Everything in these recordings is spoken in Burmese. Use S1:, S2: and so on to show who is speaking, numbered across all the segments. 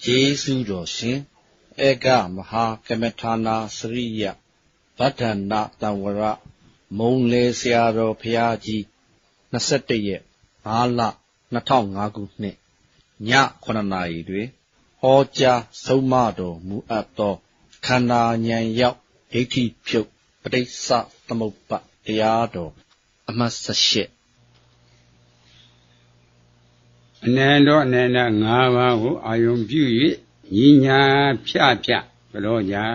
S1: ယေစုတော်ရှင်ဧကမဟာကမထာနာစရိယဗဒ္ဒနာတံဝရမုံလေဆရာတော်ဘုရားကြီး21ရက်5လ2005ခုနှစ်ည9 နာရီတွင်ဟောကြားဆုံးမတော်မူအပ်သောခန္ဓာဉာဏ်ရောက်ဒိဋ္ဌိဖြုတ်ပဋိစ္စသမုပ္ပါတရားတော်အမှတ်18
S2: အနန္တောအနန္တ5ပါးကိုအာယုံပြု၍ညီညာဖြဖြဘလို့ညာ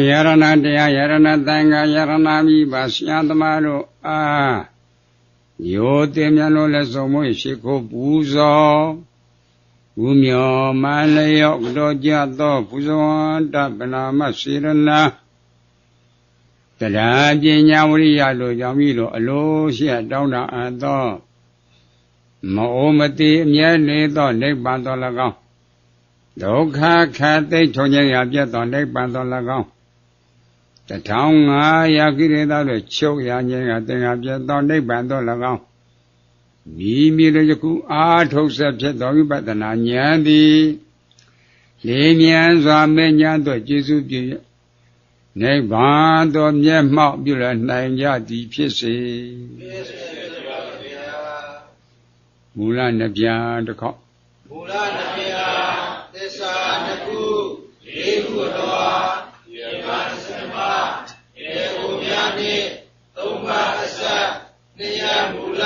S2: ယရဏတရားယရဏသံဃာယရဏမိပါဆရာသမားတို့အားယောတင်မြတ်လို့လည်းဆုံးမရှိခိုးပူဇော်ဥမျောမလျော့တော်ကြသောပူဇော်တပနာမစေရနာတရားပညာဝိရိယတို့ကြောင့်ပြီးတော့အလိုရှိတောင်းတအပ်သောမအိုမတိအမြဲနေသောနိဗ္ဗာန်တော်၎င်းဒုက္ခခသိထုံခြင်းရပြတ်သောနိဗ္ဗာန်တော်၎င်း1500ကိလေသာတို့ချုပ်ရခြင်းကသင်္ခါပြတ်သောနိဗ္ဗာန်တော်၎င်းမိမိတို့ယခုအာထုတ်ဆက်ဖြစ်သောဝိပဿနာဉာဏ်သည်လေးမြန်စွာမဲ့ညာသို့ကျေစုပြုနိဗ္ဗာန်တော်မျက်မှောက်ပြုလနိုင်ကြသည်ဖြစ်စေမူလနှစ်ပြားတစ်ခေါက်
S3: မူလနှစ်ပြားသစ္စာနှစ်ခုလေးခုတော်ယမစမဧကုမြာနှင့်သုံးပါးအစနိယမူလ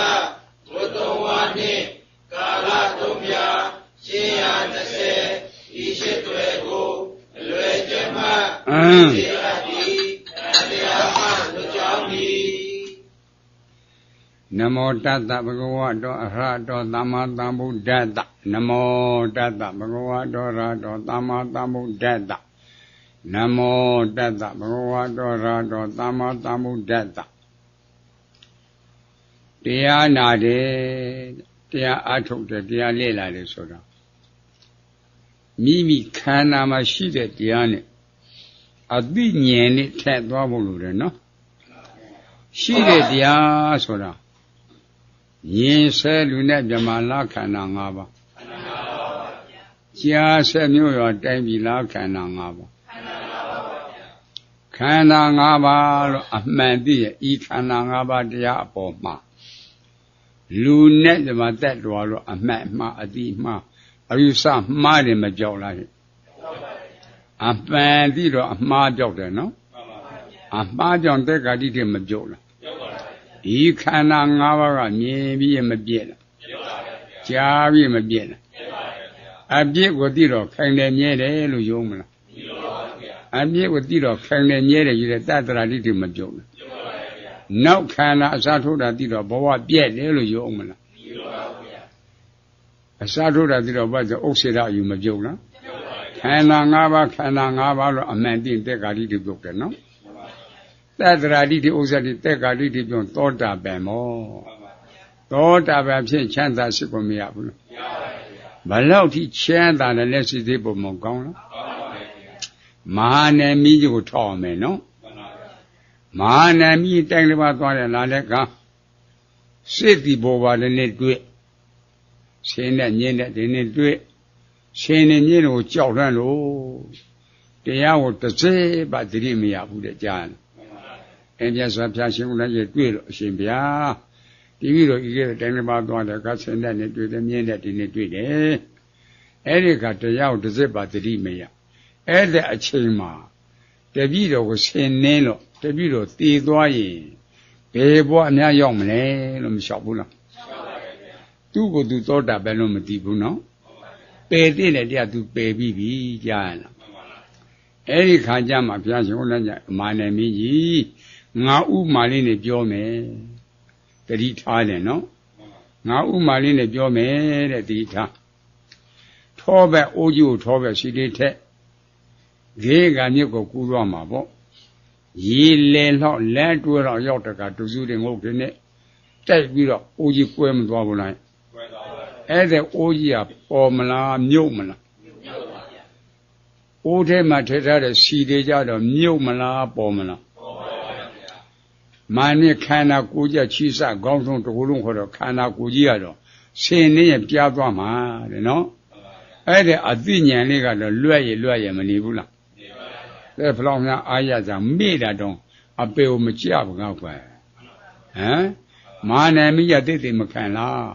S3: ဝတ္တဝါနှင့်ကာလသုံးပြားရှင်းရ30ဤရှိတွေကိုအလွယ်ကျမှသိရသည်တရားမှလွတ်ကြောင်းသည်
S2: နမောတတ္တဘဂဝတောအရဟတောသမ္မာသမ္ဗုဒ္ဓတ္တနမောတတ္တဘဂဝတောအရဟတောသမ္မာသမ္ဗုဒ္ဓတ္တနမောတတ္တဘဂဝတောအရဟတောသမ္မာသမ္ဗုဒ္ဓတ္တတရားနာတယ်တရားအထုတ်တယ်တရားလေ့လာတယ်ဆိုတော့မိမိခန္ဓာမှာရှိတဲ့တရားနဲ့အသိဉာဏ်နဲ့ထက်သွားဖို့လိုတယ်နော်ရှိတဲ့တရားဆိုတာရင်ဆဲလူနဲ့မြမလားခန္ဓာ၅ပါးကြာဆဲမျိုးရောတိုင်းပြီလားခန္ဓာ၅ပါးခန္ဓာ၅ပါးလို့အမှန်သိရဲ့ဤခန္ဓာ၅ပါးတရားအပေါ်မှာလူနဲ့မြမတက်တော်လို့အမှန်မှားအတိမှားအယူဆမှားတယ်မကြောက်လားအပန်သိတော့အမှားကြောက်တယ်နော်အမှားကြောင့်တက်ကတိတိမကြောက်လားဒီခန္ဓာ၅ပါးကမြင်ပြီးမပြည့်လားကြားပြီးမပြည့်လားအပြည့်ကိုသိတော့ခိုင်တယ်မြဲတယ်လို့ယုံမလား အမြစ်ကိုသိတော့ခိုင်နေမြဲတယ်ယူတဲ့တတ္တရာတိတိမပြုတ်ဘူးနောက်ခန္ဓာအစားထိုးတာသိတော့ဘဝပြည့်တယ်လို့ယူအောင်မလားအစားထိုးတာသိတော့ဘာကြောင့်ဥစ္စေရအယူမပြုတ်လားခန္ဓာ၅ပါးလို့အမှန်သိတက်ကာတိတိပြုတ်တယ်နော်တတ္တရာတိတိဥစ္စာတိတက်ကာတိတိပြုတ်သောတာပန်မောသောတာပန်ဖြစ်ချမ်းသာရှိကိုမရဘူးလို့ဘလောက်ထိချမ်းသာတယ်လက်ရှိသေးပုံမကောင်းလားမဟာနယ်မီးကိုထောက်အောင်မယ်နော်မဟာနယ်မီးတိုင်းတစ်ပါးသွားတယ်လာတဲ့ကစစ်တီပေါ်ပါလည်းနဲ့တွေ့ရှင်းနဲ့ညင်းနဲ့ဒီနေ့တွေ့ရှင်းနေညင်းကိုကြောက်လန့်လို့တရားကိုတစ်စက်ပါသတိမရဘူးတဲ့ကြားတယ်အင်းပြတ်စွာဖျားရှင်ဦးလည်းတွေ့လို့အရှင်ဗျာဒီပြီးတော့ဤကဲတိုင်းတစ်ပါးသွားတယ်ကဆင်းတဲ့နဲ့တွေ့တယ်မြင်းတဲ့ဒီနေ့တွေ့တယ်အဲ့ဒီကတရားကိုတစ်စက်ပါသတိမရအဲ့တဲ့အချိန်မှာတပည့်တော်ကိုဆင်းနှင်းလို့တပည့်တော်တည်သွားရင်ဘယ်ဘဝအများရောက်မလဲလို့မလျှောက်ဘူးလားသူ့ကိုသူသောတာပန်လို့မသိဘူးနော်ပယ်တဲ့တရားသူပယ်ပြီးပြီကြားရလားအဲ့ဒီခါကျမှဘုရားရှင်ဟောလိုက်ကြမာနမင်းကြီးငါဥမာလေးနဲ့ပြောမယ်တတိထားတယ်နော်ငါဥမာလေးနဲ့ပြောမယ်တဲ့တတိထားထောဘက်အိုးကြီးကိုထောဘက်ရှိလေးထက်ဂေကမြစ်ကိုကူးသွားမှာပေါ့ရေလေလောက်လမ်းတွဲတော့ရောက်တကတူစုတွေငုတ်တွေနဲ့တိုက်ပြီးတော့အိုးကြီးကွဲမသွားဘူးလားအဲ့ဒါအိုးကြီးကပေါ်မလားမြုပ်မလားအိုးထဲမှာထည့်ထားတဲ့စီတွေကြတော့မြုပ်မလားပေါ်မလားမာနခန္ဓာကိုယ်ကြချိစခေါင်းဆုံးတစ်ခုလုံးခေါ်တော့ခန္ဓာကိုယ်ကြီးကတော့ဆင်းနေရင်ပြားသွားမှာတဲ့နော်အဲ့ဒါအသိဉာဏ်လေးကတော့လွတ်ရမနေဘူးလားတဲ့ဖလောင်းများအားရကြမေ့တာတော့အပေကိုမကြဘူးငါ့ကွယ်ဟမ်မာနမိယတိတ်တိမခံလား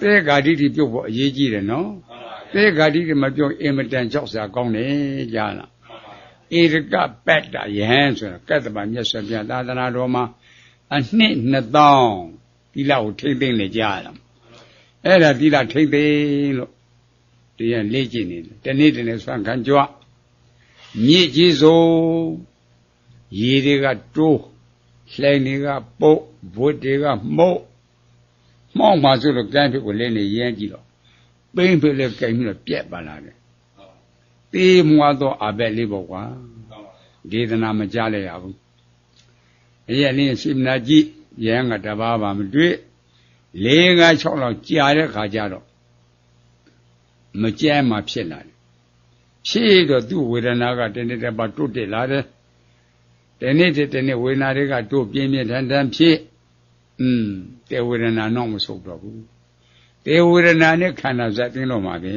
S2: သေဂာတိတိပြုတ်ဖို့အရေးကြီးတယ်နော်သေဂာတိတိမပြုတ်အင်မတန်ကြောက်စရာကောင်းတယ်ကြားလားဧရကပတ္တယဟန်ဆိုတာကတ္တဗမြတ်စွာဘုရားသာသနာတော်မှာအနှစ်2000ဒီလောက်ထိမ့်သိမ့်လေကြားလားအဲ့ဒါဒီလောက်ထိမ့်သိမ့်လို့တရားလေ့ကျင့်နေတယ်တနေ့တနေ့ဆွမ်းခံကြွမြစ်ကြီးစိုးရေတွေကတိုးလှိုင်တွေကပုတ်ဘွတ်တွေကမှုတ်မောင်းပါဆိုလို့ကမ်းဖြစ်ကိုလဲနေရမ်းကြည့်တော့ပိန်းဖြစ်လဲကြိုင်ပြီးတော့ပြက်ပါလာတယ်တေးမွားသောအဘက်လေးပေါ့ကွာဒေသနာမကြားလိုက်ရဘူးအရက်လေးစိမနာကြည့်ရဟန်းကတပါးပါမတွေ့၄၅6လောက်ကြာတဲ့ခါကျတော့မကြမ်းမှဖြစ်လာတယ်ဖြစ်တော့သူ့ဝေဒနာကတနေ့တစ်ပတ်တိုးတက်လာတယ်တနေ့တနေ့ဝေဒနာတွေကတိုးပြင်းပြင်းထန်ထန်ဖြစ်တေဝေဒနာတော့မဆုံးတော့ဘူးတေဝေဒနာနဲ့ခန္ဓာဇတ်တင်းတော့မှာပဲ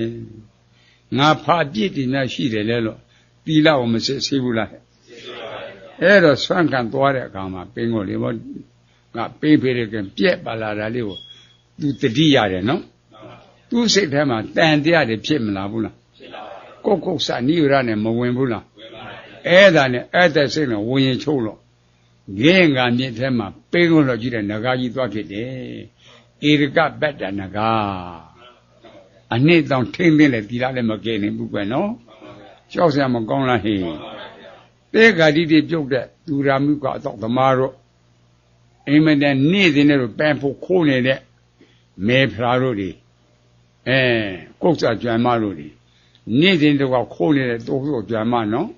S2: ငါဖာပြစ်တင်များရှိတယ်လဲလို့သီလကိုမစစ်ဆေးဘူးလားအဲ့တော့ဆွမ်းခံသွားတဲ့အခါမှာပင်ကိုလေဘောငါပေးဖေးတဲ့ကပြက်ပါလာတာလေးကိုသူတတိရတယ်နော်သူ့စိတ်ထဲမှာတန်တရားတွေဖြစ်မလာဘူးလားကိုယ်စနိဝရနဲ့မဝင်ဘူးလားအဲ့ဒါနဲ့အဲ့တဲ့စိတ်နဲ့ဝင်ရင်ချုပ်လို့ငင်းငါမြစ်ထဲမှာပင်ကိုတော့ကြည့်တဲ့နဂါကြီးသွားဖြစ်တယ်ဧရကပတ္တနဂါအနှစ်တောင်ထိမ့်သိလေဒီလားလည်းမကဲနိုင်ဘူးကွနော်ကြောက်စရာမကောင်းလားဟေးသေဂာတိတွေပြုတ်တဲ့သူရာမှုကအတော့သမားတို့အိမ်မတန်နေ့စဉ်နဲ့ပန်ဖို့ခိုးနေတဲ့မေဖရာတို့တွေကုက္ဆာကြွမ်းမတို့တွေနေ့စဉ်တော့ခိုးနေတဲ့တိုးဆိုကြွမ်းမနော်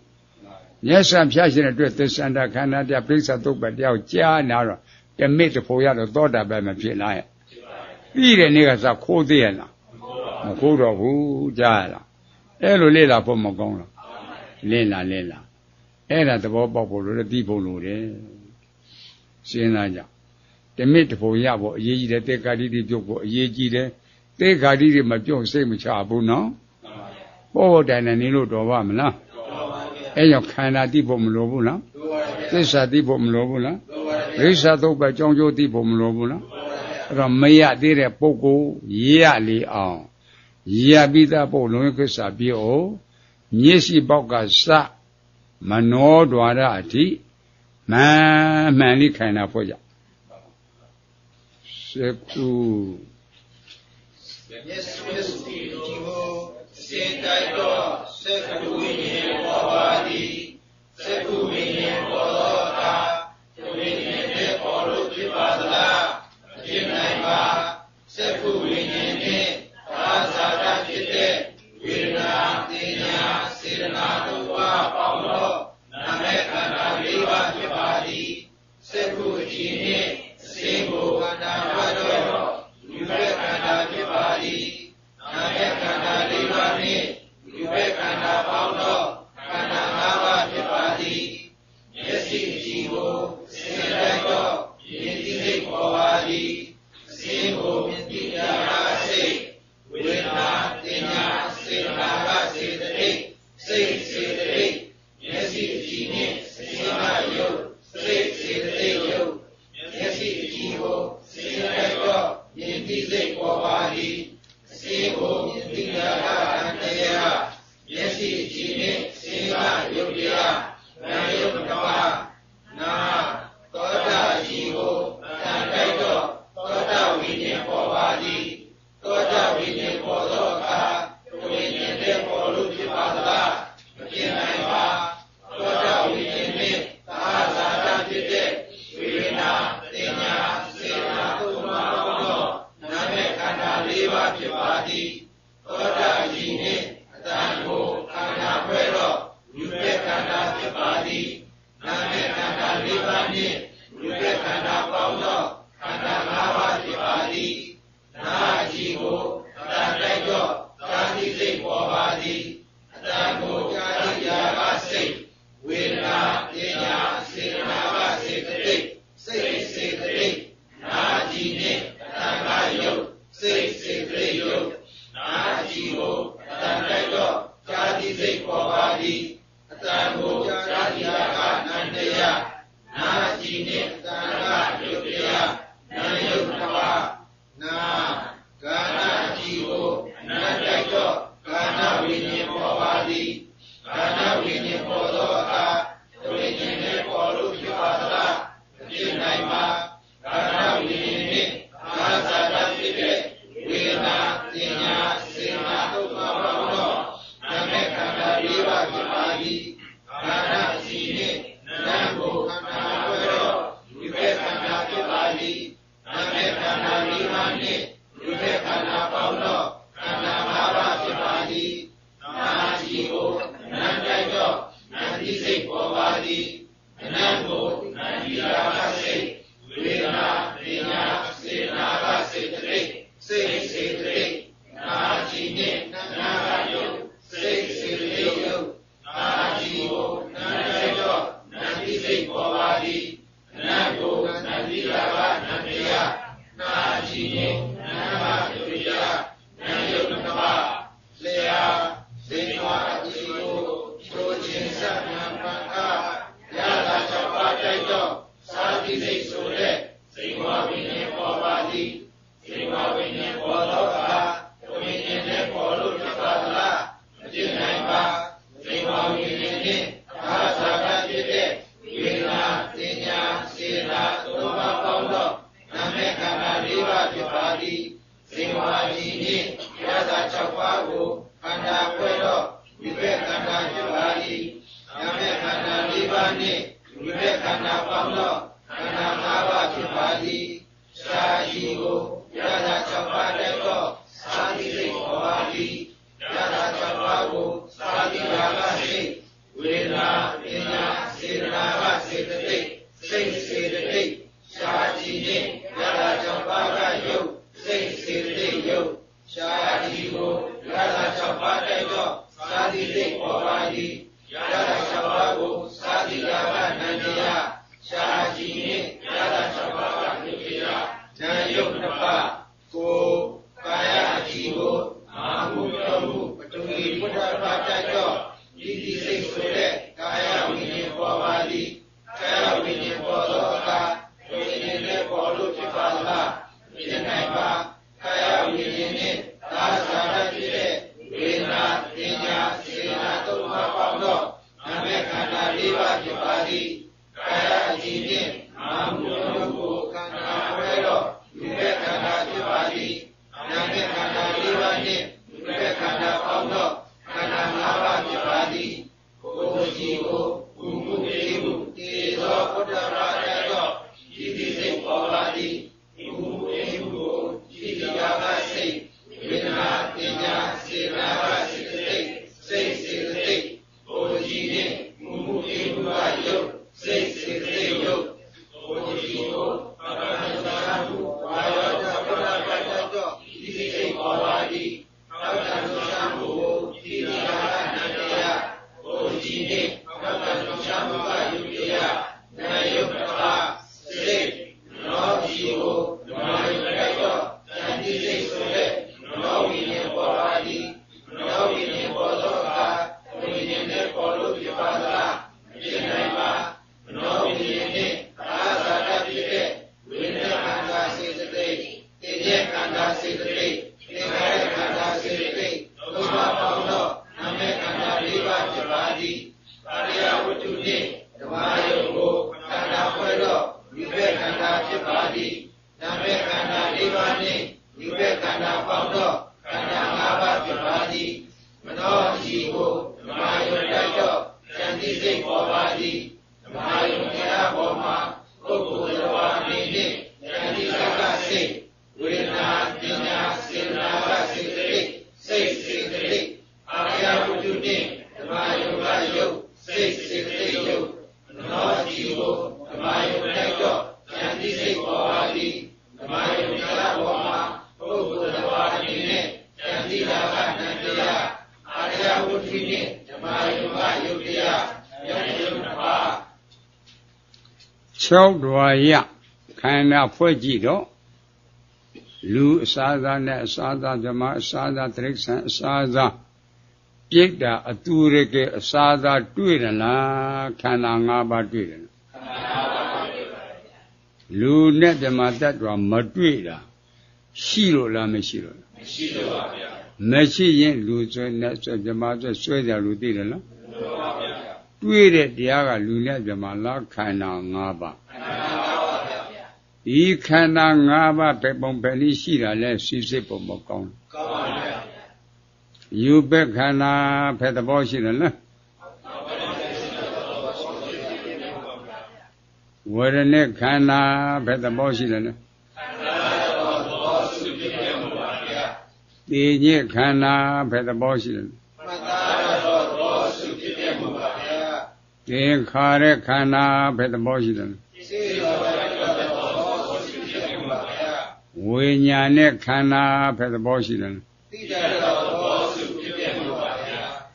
S2: မျက်စံဖျားရှင်တဲ့အတွက်သစ္ဆန္ဒခန္ဓာပြပိဿသုတ်ပတ်တရားကြားနာတော့တမိတ်တဖို့ရတော့သောတာပန်မဖြစ်လားရဲ့ပြီးတဲ့နေ့ကစခိုးသေးရလားမခိုးတော့ဘူးကြားရလားအဲ့လိုလေ့လာဖို့မကောင်းလားလေ့လာအဲ့ဒါသဘောပေါက်ဖို့လို့သိဖို့လို့တယ်စဉ်းစားကြတမိတ်တဖို့ရဖို့အရေးကြီးတယ်တေကာတိတိပြုတ်ဖို့အရေးကြီးတယ်တေကာတိတိမပြုတ်စိတ်မချဘူးနော်ပေါ်တိုင်နေလို့တော်ပါမလားအဲ့ကြောင့်ခန္ဓာသိဖို့မလိုဘူးလားသစ္စာသိဖို့မလိုဘူးလားရိစ္ဆာသုတ်ပဲကြောင်းကျိုးသိဖို့မလိုဘူးလားအဲ့တော့မရသေးတဲ့ပုဂ္ဂိုလ်ရလေအောင်ရပြီးသားပုဂ္ဂိုလ်လုံးကိစ္စပြေအောင်မျက်စိပေါက်ကစမနောဒွါရအထိမှန်လေးခိုင်တာဖို့ကြစကု
S3: မျက်စိဒီကိုစေတိုက်တော့စက္ကဝိညာဉ်ပေါ်ပါသည် ပေါင်းသောနာမည်ခန္ဓာ၄ပါးဖြစ်ပါသည်စက္ခုကြည်နှင့်အစင်းကိုခန္ဓာတွဲတော့ယူဘက်ခန္ဓာဖြစ်ပါသည်နာမည်ခန္ဓာ၄ပါးနှင့်ယူဘက်ခန္ဓာပေါင်းသောခန္ဓာ၅ပါးဖြစ်ပါသည်မျက်စိကြည်ကိုစင်တိုင်းတော့မြင်သိစိတ်ပေါ်ပါသည်အစင်းကိုမြင်သိရာစိတ်ဝေဒနာတင်ညာစေတနာကစေတသိက်စိတ်စေတသိက်မျက်စိကြည်နှင့်စေတနာယုတ်စိတ်စေတသိက်ယုတ်မျက်စိကြည်ကိုစင်တိုင်းတော့မြင်သိစိတ်ပေါ်ပါသည်အစင်းကိုမြင်သိရာတရားမျက်စိကြည်နှင့်စေတနာယုတ်တရားနာယုတ်ကမနာသောတာရှိကိုတန်တိုက်တော့သောတာဝိညာဉ်ပေါ်ပါသည်သောတာဝိညာဉ်ပေါ်သောအခါဝိညာဉ်တဲ့ပေါ်လို့ဖြစ်ပါသလားမဖြစ်နိုင်ပါသောတာဝိညာဉ်နှင့်သာဇာတဖြစ်တဲ့ဝိညာဉ်တင်ညာစေနာသုံးပါးသောနာမည်ခန္ဓာ၄ပါးဖြစ်ပါသည်သောတာရှိနှင့်အတန်ကိုခန္ဓာခွဲတော့ယူဘက်ခန္ဓာဖြစ်ပါသည်နာမည်ခန္ဓာ၄ပါးနှင့်ယူဘက်ခန္ဓာပေါင်းသောခန္ဓာ၅ပါးဖြစ်ပါသည်နာရှိကိုအတန်တိုက်တော့သာတိစိတ်ပေါ်ပါသည်အတန်ကိုကြာတိရာကစိတ်ဝေဒနာပညာစေတနာကစေတသိက်စိတ်စေတသိက်နာရှိနှင့်အတန်ကယုတ်စိတ်စေတသိက်ယုတ်နာရှိကိုအတန်တိုက်တော့ကြာတိစိတ်ပေါ်ပါသည်အတန်ကိုကြာတိရာကနန္တရားနာရှိနှင့်အတန်ကယုတ်တရားနာယုတ်တစ်ပါးနာကာဏရှိကိုအနန္တတော့ကာဏဝိညာဉ်ပေါ်ပါသည်ကာဏဝိညာဉ်ပေါ်သောအခါဝိညာဉ်နဲ့ပေါ်လို့ဖြစ်ပါသလားမဖြစ်နိုင်ပါကာဏဝိညာဉ်နှင့်အာဇာတဖြစ်တဲ့ဝေဒနာတင်ညာစေနာသုံးပါးပေါင်းသောနာမည်ခန္ဓာ၄ပါးဖြစ်ပါသည်ကာဏရှိနှင့်နာမ်ကိုခန္ဓာတွဲတော့ဒီဘက်ခန္ဓာဖြစ်ပါသည်နာမည်ခန္ဓာ၄ပါးနှင့်ဒီဘက်ခန္ဓာပေါင်းသောခန္ဓာ၅ပါးဖြစ်ပါသည်နာရှိကိုနန္တိုက်တော့နန္တိစိတ်ပေါ်ပါသည်အနန္ကိုနန္တိရာကစိတ်ဝေဒနာပညာစေနာကစေတသိက်စိတ်စေတသိက်နာရှိနှင့်နာကယုတ်စိတ်စေတသိက်ယုတ်နာရှိကိုနန္တိုက်တော့နန္တိစိတ်ပေါ်ပါသည်အနန္ကိုနန္တိရာကနန္တရားနာရှိနှင့်နာကယုတ်တရားနာယုတ်ကမလျာစေဝါအရှိကိုproခြင်းစံနာပံကရတာ၆ပါးတိုက်တော့သာတိစိတ်ဆိုတဲ့စေဝါဝိညာဉ်ပေါ်ပါသည်စေဝါဝိညာဉ်ပေါ်တော့အခါဝိညာဉ်နဲ့ပေါ်လို့ဖြစ်ပါသလားမဖြစ်နိုင်ပါစေဝါဝိညာဉ်နှင့်အာဇာတဖြစ်တဲ့ဝေဒနာတင်ညာစေနာသုံးပါးပေါင်းတော့နာမည်ခန္ဓာ၄ပါးဖြစ်ပါသည်စေဝါကြီးနှင့်ရတာ၆ပါးကိုခန္ဓာခွဲတော့ဝိဘက်ခန္ဓာဖြစ်ပါသည်နာမည်ခန္ဓာ၄ပါးနှင့်ဝိဘက်ခန္ဓာပေါင်းတော့ခန္ဓာ၅ပါးဖြစ်ပါသည်ရှားရှိကိုရတာ၆ပါးတိုက်တော့သာတိစိတ်ပေါ်ပါသည်ရတာ၆ပါးကိုသာတိရာကစိတ်ဝေဒနာပညာစေတနာကစေတသိက်စိတ်စေတသိက်ရှားရှိနှင့်ရတာ၆ပါးကယုတ်စိတ်စေတသိက်ယုတ်ရှားရှိကိုရတာ၆ပါးတိုက်တော့သာတိစိတ်ပေါ်ပါသည်ရတာ၆ပါးကိုသာတိရာကနန္တရားရှားရှိနှင့်ရတာ၆ပါးကယုတ်တရားနာယုတ်တစ်ပါးကိုကာယအကြည့်ကိုအာဟုပြောမှုပထဝီဘုဒ္ဓဘာသာတော့ဒီစိတ်ဆိုတဲ့ကာယဝိညာဉ်ပေါ်ပါသည်ကာယဝိညာဉ်ပေါ်သောအခါဝိညာဉ်နဲ့ပေါ်လို့ဖြစ်ပါလားမဖြစ်နိုင်ပါကာယဝိညာဉ်နဲ့သာဇာတဖြစ်တဲ့ဝေဒနာပညာစေနာသုံးပါးပေါင်းတော့နာမည်ခန္ဓာ၄ပါးဖြစ်ပါသည်ကာယအကြည့်ဖြင့်အာဟုပြောမှုခန္ဓာခွဲတော့ဒီဘက်ခန္ဓာဖြစ်ပါသည်နာမည်ခန္ဓာ၄ပါးနှင့်ဒီဘက်ခန္ဓာပေါင်းတော့ခန္ဓာ၅ပါးဖြစ်ပါသည်ကိုယ်ကြည့်ကိုဘုမှုေမှုတေသောဘုဒ္ဓဘာသာတော့ဒီစိတ်ပေါ်ပါသည်ဘုမှုေမှုကိုဒီရာကစိတ်ဝေဒနာပညာစေနာကစိတ်စိတ်စေတသိက်ကိုယ်ကြည့်နှင့် ထုနှင့်ဓမ္မယုတ်ကိုခန္ဓာဖွဲ့သောယူဘက်ခန္ဓာဖြစ်ပါသည်နာမခန္ဓာ၄ပါးနှင့်ယူဘက်ခန္ဓာပေါင်းသောခန္ဓာ၅ပါးဖြစ်ပါသည်မနောရှိကိုဓမ္မယုတ်တိုက်သောဉာဏ်သိစိတ်ပေါ်ပါသည်ဓမ္မယုတ်တရားပေါ်မှာပုဂ္ဂိုလ်တော်အနေနှင့်ဉာဏ်သိစိတ်ကစိတ်ဝေဒနာပညာစေတနာကစေတသိက်စိတ်စေတသိက်အာရဝတ္ထုနှင့်ဓမ္မယုတ်ကယုတ်စိတ်စေတသိက်ယုတ်မနောရှိကိုဓမ္မယုတ်တိုက်သောဉာဏ်သိစိတ်ပေါ်ပါသည်ဓမ္မယုတ်တရားပေါ်မှာပုဂ္ဂိုလ်တော်အနေနှင့်ဉာဏ်သိတာကနန္တရားအာရဝတ္ထုနှင့်ဓမ္မယုတ်ကယုတ်တရားယုတ်ယုတ်နှစ်ပါး
S2: 6 ဓဝါယခန္ဓာဖွဲ့ကြည့်တော့လူအစားသားနဲ့အစားသားဓမ္မအစားသားတိရစ္ဆာန်အစားသားပြိတ္တာအတူရကအစားသားတွေ့ရလားခန္ဓာ၅ပါးတွေ့တယ်လူနဲ့ဓမ္မတ attva မတွေ့တာရှိလို့လားမရှိလို့လား
S3: မရှိလို့ပါဗျာ
S2: မရှိရင်လူဆွဲနဲ့ဆွဲဓမ္မဆွဲကြလူသိတယ်လားတွေ့တဲ့တရားကလူနဲ့ဓမ္မလားခန္ဓာ၅ပါးဒီခန္ဓာ၅ပါးပဲပုံပဲနည်းရှိတာလဲစိစိတ်ပုံမကောင်း
S3: ကောင်းပါဗျာ
S2: ယူဘက်ခန္ဓာဖက်သဘောရှိတယ်လားဝေဒနာခန္ဓာဖက်သဘောရှိတယ်လားသိညစ်ခန္ဓာဖက်သဘောရှိတယ်သင်္ခါရခန္ဓာဖက်သဘောရှိတယ်ဝိညာဉ်နဲ့ခန္ဓာဖက်သဘောရှိတယ်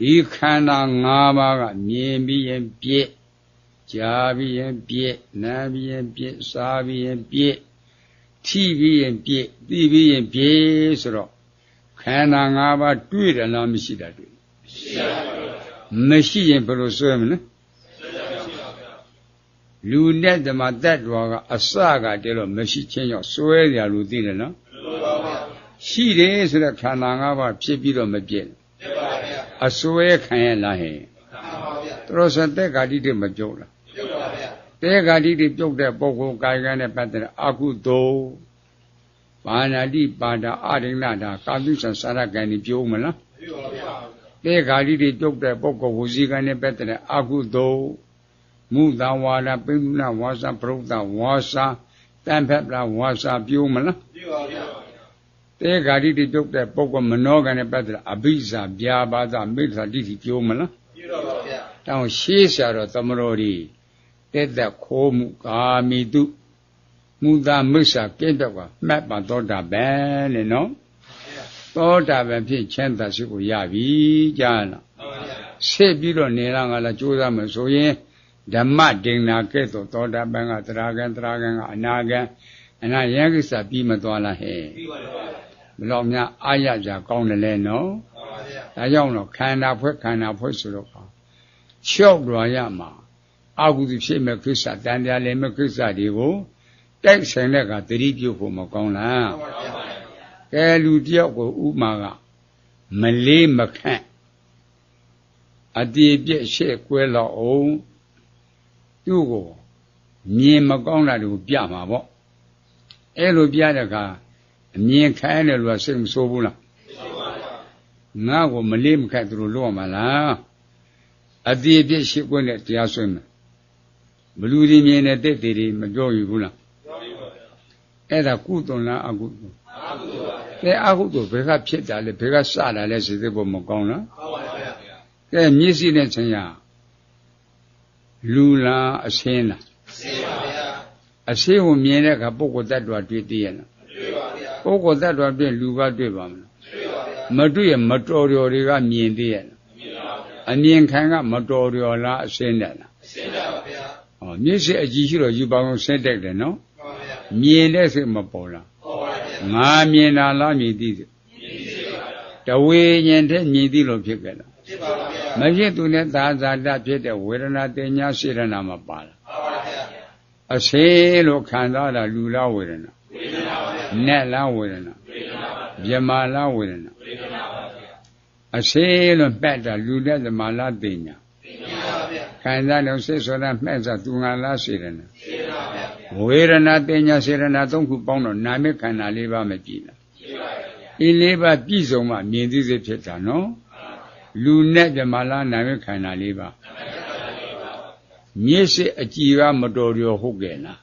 S2: ဒီခန္ဓာ၅ပါးကမြင်ပြီးရင်ပြည့်ကြားပြီးရင်ပြည့်နားပြီးရင်ပြည့်စားပြီးရင်ပြည့်ထိပြီးရင်ပြည့်သိပြီးရင်ပြည့်ဆိုတော့ခန္ဓာ၅ပါးတွေ့တယ်လားမရှိတာတွေ့မရှိရင်ဘယ်လိုဆွဲမလဲလူနဲ့ဓမ္မတ attva ကအစကတည်းကမရှိချင်းရောက်ဆွဲကြလို့သိတယ်နော်ရှိတယ်ဆိုတော့ခန္ဓာ၅ပါးဖြစ်ပြီးတော့မပြည့်အစွဲခံရလားဟဲ့တော်စတဲ့ဂါတိတွေမပြုတ်လားတဲဂါတိတွေပြုတ်တဲ့ပုဂ္ဂိုလ်ကာယကံနဲ့ပတ်သက်တဲ့အကုသိုလ်ဘာနာတိပါဒအရိဏတာကာသုဆံစာရကံတွေပြုံးမလားတဲဂါတိတွေပြုတ်တဲ့ပုဂ္ဂိုလ်ဝစီကံနဲ့ပတ်သက်တဲ့အကုသိုလ်မုသဝါဒပိဋကဝါစာပရုဒ္ဒဝါစာတန်ဖက်လာဝါစာပြုံးမလားတဲဂါတိတွေပြုတ်တဲ့ပုဂ္ဂိုလ်မနောကံနဲ့ပတ်သက်တဲ့အဘိဇာဗျာပါဒမိစ္ဆာတိတိပြုံးမလားတောင်းရှေးဆရာတော်သမတော်ဒီတက်သက်ခိုးမှုကာမိတုမူတာမိစ္ဆာကဲ့တော့ကမှတ်ပါသောတာပန်လေနော်သောတာပန်ဖြစ်ချမ်းသာရှိကိုရပြီကြားလားဆက်ပြီးတော့နေလားငါလားကြိုးစားမယ်ဆိုရင်ဓမ္မဒိဏကဲ့သို့သောတာပန်ကသရဂံကအနာဂံအနာယကိစ္စပြီးမသွားလားဟဲ့ပြီးပါပါဘယ်လောက်များအာရကြကောင်းတယ်လဲနော်ဒါကြောင့်တော့ခန္ဓာဖွဲ့ဆိုတော့6 ဓဝါယမှာအာဟုတိဖြစ်မဲ့ကိစ္စတန်တရားလည်းမဲ့ကိစ္စတွေကိုတိုက်ဆိုင်တဲ့ကသတိပြုဖို့မကောင်းလားကဲလူတယောက်ကိုဥမာကမလေးမခန့်အတည်ပြည့်ရှေ့ကွဲလောက်အောင်သူ့ကိုမြင်မကောင်းတာတွေကိုပြမှာပေါ့အဲ့လိုပြတဲ့အခါအမြင်ခိုင်းတယ်လို့စိတ်မဆိုးဘူးလားငါ့ကိုမလေးမခန့်သူတို့လို့ရမှာလားအတည်ပြည့်ရှေ့ကွဲတဲ့တရားဆွဲမယ်ဘလူဒီမြင်တဲ့တဲ့တွေမပြောယူဘူးလားအဲ့ဒါကုသိုလ်လားအကုသိုလ်အကုသိုလ်ဘယ်ကဖြစ်တာလဲဘယ်ကစတာလဲစိတ်သိဖို့မကောင်းလားကဲမျက်စိနဲ့ဆင်ရလူလားအစင်းလားအစင်းပါဗျာအစင်းကိုမြင်တဲ့အခါပုဂ္ဂိုလ်တ attva တွေ့သိရလားတွေ့ပါဗျာပုဂ္ဂိုလ်တ attva တွေ့လူကတွေ့ပါမလားတွေ့ပါဗျာမတွေ့ရမတော်တော်တွေကမြင်သိရလားမြင်ပါဗျာအမြင်ခံကမတော်တော်လားအစင်းတယ်လားအစင်းတယ်ပါဗျာဟောမျက်စိအကြည့်ရှိတော့ယူပါအောင်ဆင်းတက်တယ်နော်မှန်ပါဗျာမြင်တဲ့စိတ်မပေါ်လားပေါ်ပါဗျာငါမြင်တာလားမြင်သိတယ်မြင်သိပါဗျာတဝေဉဏ်တဲ့မြင်သိလို့ဖြစ်ကြလားဖြစ်ပါဗျာမဖြစ်သူနဲ့သာဇာတဖြစ်တဲ့ဝေဒနာတင်ညာစေရနာမှာပါလားပါဗျာအစေလို့ခံစားတာလူလားဝေဒနာဝေဒနာပါဗျာနတ်လားဝေဒနာဝေဒနာပါဗျာမြမလားဝေဒနာဝေဒနာပါဗျာအစေလို့ပတ်တာလူတဲ့သမာလားတင်ညာတင်ညာပါဗျာခ စားလုံးစိတ်ဆိုတာမှတ်စားသူငါလားစေရနာဝေဒနာတင်ညာစေရနာသုံးခုပေါင်းတော့နာမခန္ဓာ၄ပါးမကြည့်လားဒီ၄ပါးပြည့်စုံမှမြင်သိစေဖြစ်တာနော်လူနဲ့ဓမ္မလားနာမခန္ဓာ၄ပါးမျက်စိအကြည်ကမတော်ရဟုတ်ကဲ့လား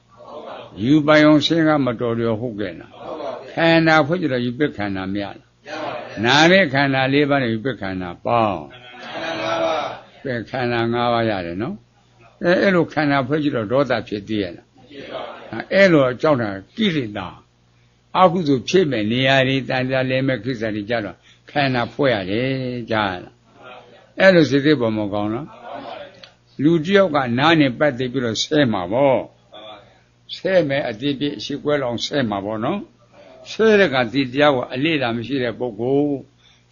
S2: ယူပိုင်အောင်ဆင်းကမတော်ရဟုတ်ကဲ့လားခန္ဓာဖွဲ့ကြတော့ယူပခန္ဓာမရလားနာမခန္ဓာ၄ပါးနဲ့ယူပခန္ဓာပေါင်းပဲခန္ဓာ၅ပါးရတယ်နော်အဲ့လိုခန္ဓာဖွဲ့ကြတော့ဒေါသဖြစ်သေးရလားအဲ့လိုအကြောင်းတာကိလေသာအကုသိုလ်ဖြစ်မဲ့နေရာတွေတန်ကြလဲမဲ့ခိစ္စတွေကြတော့ခန္ဓာဖွဲ့ရတယ်ကြားလားအဲ့လိုစိတ်သေးပေါ်မကောင်းလားလူတယောက်ကနားနဲ့ပတ်သိပြီးတော့ဆဲမှာပေါ့ဆဲမယ်အတိပြည့်ရှိကွဲလောင်ဆဲမှာပေါ့နော်ဆဲတဲ့ကဒီတရားကိုအလေးလာမရှိတဲ့ပုဂ္ဂိုလ်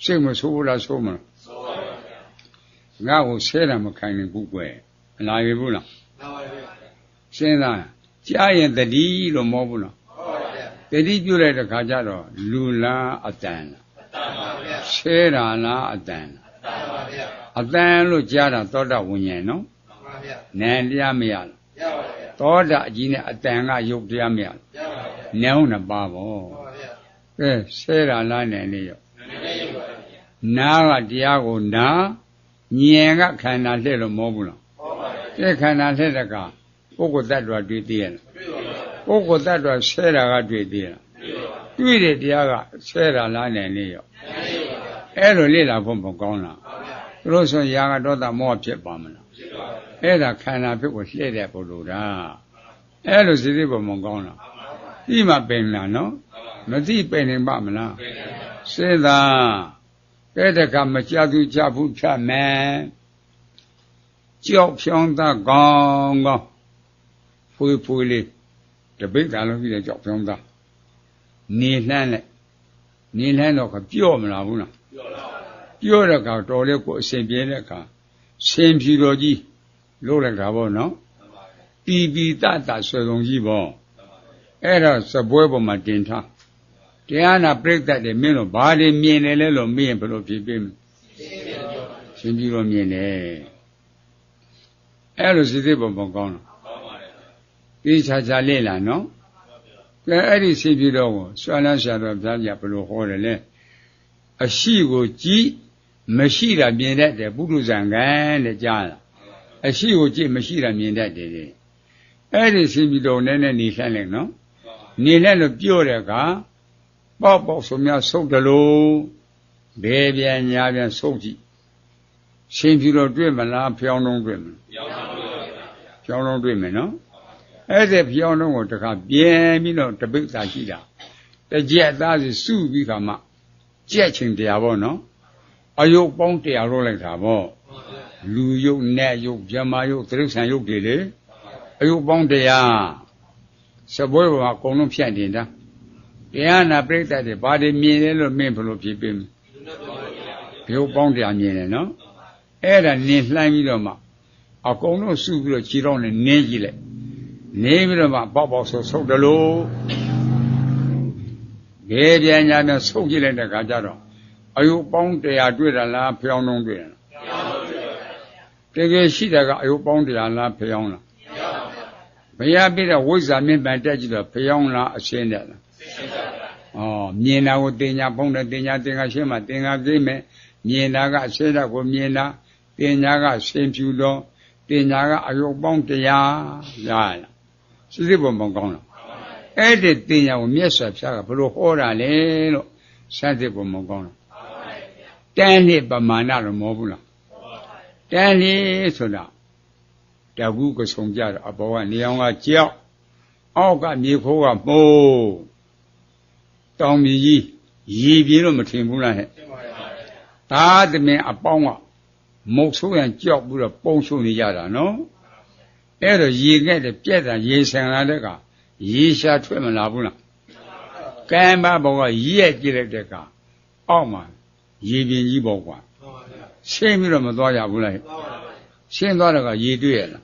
S2: စိတ်မဆိုးဘူးလားဆိုးမလားငါ့ကိုဆဲတာမခံနိုင်ဘူးကွယ်အလားရဘူးလားမှန်ပါဗျာစဉ်းစားကြားရင်တတိလို့မဟုတ်ဘူးလားဟုတ်ပါဗျာတတိပြုလိုက်တဲ့ခါကျတော့လူလားအတန်လားအတန်ပါဗျာဆဲတာလားအတန်လားအတန်ပါဗျာအတန်လို့ကြားတာသောတာဝိညာဉ်နော်မှန်ပါဗျာနံတရားမရလားရပါဗျာသောတာအကြီးနဲ့အတန်ကယုတ်တရားမရလားရပါဗျာနံနှစ်ပါးပေါ့မှန်ပါဗျာကဲဆဲတာလားနံလေးရောနံလေးရောပါဗျာနာကတရားကိုနာဉာဏ်ကခန္ဓာလှည့်လို့မဟုတ်ဘူးလားဟုတ်ပါဘူးဒီခန္ဓာလှည့်တဲ့ကပုဂ္ဂိုလ်တ attva တွေ့သေးရဲ့လားပုဂ္ဂိုလ်တ attva ဆဲတာကတွေ့သေးရဲ့လားတွေ့တဲ့တရားကဆဲတာလားနဲ့လေးရောအဲ့လိုလေ့လာဖို့မကောင်းလားသူတို့ဆိုရာဂဒေါသမောဟဖြစ်ပါမလားအဲ့ဒါခန္ဓာဖြစ်ကိုလှည့်တဲ့ပုဂ္ဂိုလ်တာအဲ့လိုစိတ်ဖို့မကောင်းလားဒီမှာပင်လားနော်မသိပင်နေပါမလားစေသာအဲ့ဒါကမကြသူကြဘူးဖြတ်မယ်ကြောက်ဖြောင်းသားကောင်းကောင်းဖွေးဖွေးလေးတပိတ်သာလုံးပြီးတဲ့ကြောက်ဖြောင်းသားနေလှမ်းလိုက်နေလှမ်းတော့ကပြော့မလားဘူးလားပြော့တဲ့ကောင်တော်လေးကိုအစဉ်ပြေတဲ့ကောင်ဆင်ဖြူတော်ကြီးလို့လိုက်တာပေါ့နော်တီပီတတဆွေကုန်ကြီးပေါ့အဲ့တော့စပွဲပေါ်မှာတင်ထားတရားနာပြိဿတ်တွေမင်းတို့ဘာတွေမြင်တယ်လဲလို့မေးရင်ဘယ်လိုဖြေပေးမလဲရှင်းပြီးတော့မြင်တယ်အဲ့လိုစိတ်ပေါ်ပေါ်ကောင်းလားဒီချာချာလေးလားနော်ကဲအဲ့ဒီရှင်းပြီးတော့ကိုဆွမ်းလန်းဆရာတော်ဘုရားကြီးဘယ်လိုဟောတယ်လဲအရှိကိုကြည့်မရှိတာမြင်တတ်တယ်ပုထုဇံကံတဲ့ကြားလားအရှိကိုကြည့်မရှိတာမြင်တတ်တယ်အဲ့ဒီရှင်းပြီးတော့နည်းနည်းနေလှမ်းလိုက်နော်နေလှမ်းလို့ပြောတဲ့အခါပေါက်ပေါက်ဆိုများဆုပ်တယ်လို့ဘယ်ပြန်ညာပြန်ဆုပ်ကြည့်ရှင်ဖြူတော့တွေ့မလားဖျောင်းလုံးတွေ့မလားဖျောင်းလုံးတွေ့မယ်နော်အဲ့ဒီဖျောင်းလုံးကိုတခါပြန်ပြီးတော့တပိတ်သာရှိတာတကြက်သားစီစုပြီးခါမှကြက်ချင်းတရားပေါ့နော်အယုတ်ပေါင်းတရားလို့လိုက်တာပေါ့လူယုတ်နတ်ယုတ်ဗြဟ္မာယုတ်တိရစ္ဆာန်ယုတ်တွေလေအယုတ်ပေါင်းတရားစပွဲပေါ်မှာအကုန်လုံးဖြတ်နေတာတရားနာပြိဿတ်တွေဘာတွေမြင်လဲလို့မင်းဘယ်လိုဖြေပေးမလဲဘုရားပေါင်းတရားမြင်တယ်နော်အဲ့ဒါနင်းလှမ်းပြီးတော့မှအကုန်လုံးစုပြီးတော့ခြေတော်နဲ့နင်းကြည့်လိုက်နေပြီးတော့မှပေါက်ပေါက်ဆုပ်တယ်လို့ဘယ်ပြန်ညာနဲ့ဆုပ်ကြည့်လိုက်တဲ့ခါကျတော့အယုပေါင်းတရားတွေ့တာလားဖျောင်းလုံးတွေ့တာတကယ်ရှိတာကအယုပေါင်းတရားလားဖျောင်းလားဘုရားပြတဲ့ဝိဇ္ဇာမြင့်ပန်တက်ကြည့်တော့ဖျောင်းလားအရှင်းတယ်လားမြင်တာကိုတင်ညာပုံတယ်တင်ညာတင်ညာရှင်းမှတင်ညာသိမယ်မြင်တာကအစေတာကိုမြင်တာတင်ညာကဆင်ဖြူတော့တင်ညာကအယုတ်ပေါင်းတရားရလားစိတ်ပုံပေါင်းကောင်းလားအဲ့ဒီတင်ညာကိုမြတ်စွာဘုရားကဘယ်လိုဟောတာလဲလို့စိတ်ပုံပေါင်းကောင်းလားတန်းနှစ်ပမာဏတော့မဟုတ်ဘူးလားတန်းနှစ်ဆိုတာတကူကဆုံကြတော့အပေါ်ကနေအောင်ကကြောက်အောက်ကမြေခိုးကမိုးတောင်မြေကြီးရေပြင်းလို့မထင်ဘူးလားဟဲ့ဒါသမင်အပေါင်းကမုတ်ဆိုးရန်ကြောက်ပြီးတော့ပုံရှုံနေကြတာနော်အဲ့တော့ရေငဲ့တဲ့ပြက်တာရေဆန်လာတဲ့ကရေရှာထွက်မလာဘူးလားကံပါဘောကရက်ကြည့်လိုက်တဲ့ကအောက်မှာရေပြင်းကြီးပေါ့ကွာရှင်းပြီးတော့မသွားရဘူးလားရှင်းသွားတော့ကရေတွေ့ရလား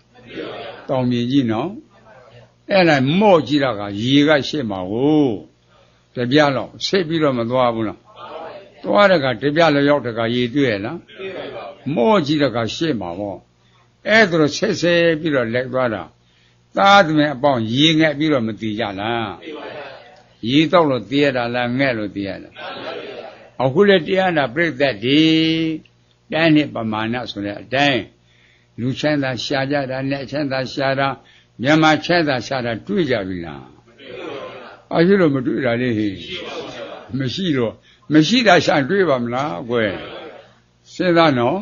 S2: တောင်မြေကြီးနော်အဲ့ဒါမော့ကြည့်တော့ကရေကရှင်းမှာဟုတ်တပြားလောက်ဆစ်ပြီးတော့မသွားဘူးလားသွားတဲ့ကတပြားလောက်ရောက်တဲ့ကရေတွေ့ရလားမော့ကြည့်တဲ့ကရှင်းမှာပေါ့ အဲ့ဒါတော့ဆက်ပြီးတော့လက်သွားတာသားသမီးအပေါင်းရေငက်ပြီးတော့မတည်ကြလားရေတော့လို့တည်ရတာလားငဲ့လို့တည်ရတာအခုလေတရားနာပြိဿတ်ဒီတန်းနှစ်ပမာဏဆိုတဲ့အတိုင်းလူချမ်းသာရှာကြတာနဲ့ချမ်းသာရှာတာမြန်မာချမ်းသာရှာတာတွေ့ကြပြီလားမရှိလို့မတွေ့တာလေမရှိတော့မရှိတာရှာတွေ့ပါမလားကွယ်စဉ်းစားနော်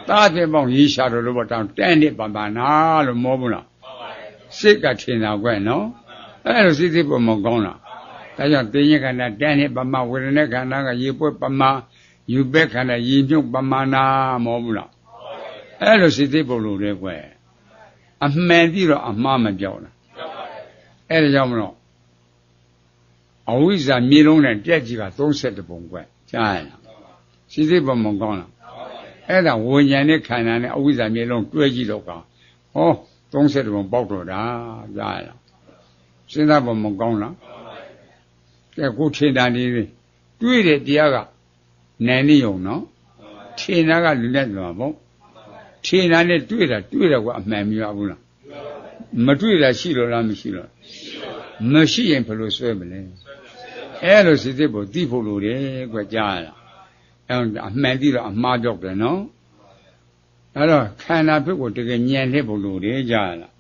S2: သားတဲ့ပေါင်းရေးရှာတော့လို့တောင်းတန်းနှစ်ပမာဏလို့မောဘူးလားစိတ်ကထင်တာကွယ်နော်အဲ့လိုစိတ်ပုံမကောင်းလားဒါကြောင့်သိဉ္ဇခန္ဓာတန်းနှစ်ပမာဝေဒနာခန္ဓာကရေပွက်ပမာယူဘက်ခန္ဓာရေမြုပ်ပမာဏမောဘူးလားအဲ့လိုစိတ်ပုံလို့လေကွယ်အမှန်ပြီးတော့အမှားမပြောက်လားအဲ့ဒါကြောင့်မလို့အဝိဇ္ဇာမြေလုံးနဲ့တက်ကြီးက32ပုံကွယ်ကြားရလားစိတ်ပုံမကောင်းလားအဲ့ဒါဝိညာဉ်နဲ့ခန္ဓာနဲ့အဝိဇ္ဇာမြေလုံးတွဲကြည့်တော့ကဟော30ပုံပေါက်တော့တာကြားရလားစဉ်းစားပုံမကောင်းလားကဲကိုထင်တာလေးတွေ့တဲ့တရားကနိုင်နေုံနော်ထင်တာကလူနဲ့ပြောပေါ့ထင်တာနဲ့တွေ့တာကအမှန်မရဘူးလားမတွေ့တာရှိလို့လားမရှိလို့မရှိရင်ဘယ်လိုဆွဲမလဲအဲ့လိုစိတ်ပေါ်သိဖို့လိုတယ်ကွကြားရလားအဲ့အမှန်သိတော့အမှားပြောက်တယ်နော်အဲ့တော့ခန္ဓာဖြစ်ကိုတကယ်ဉာဏ်နဲ့ဖို့လိုတယ်ကြားရလား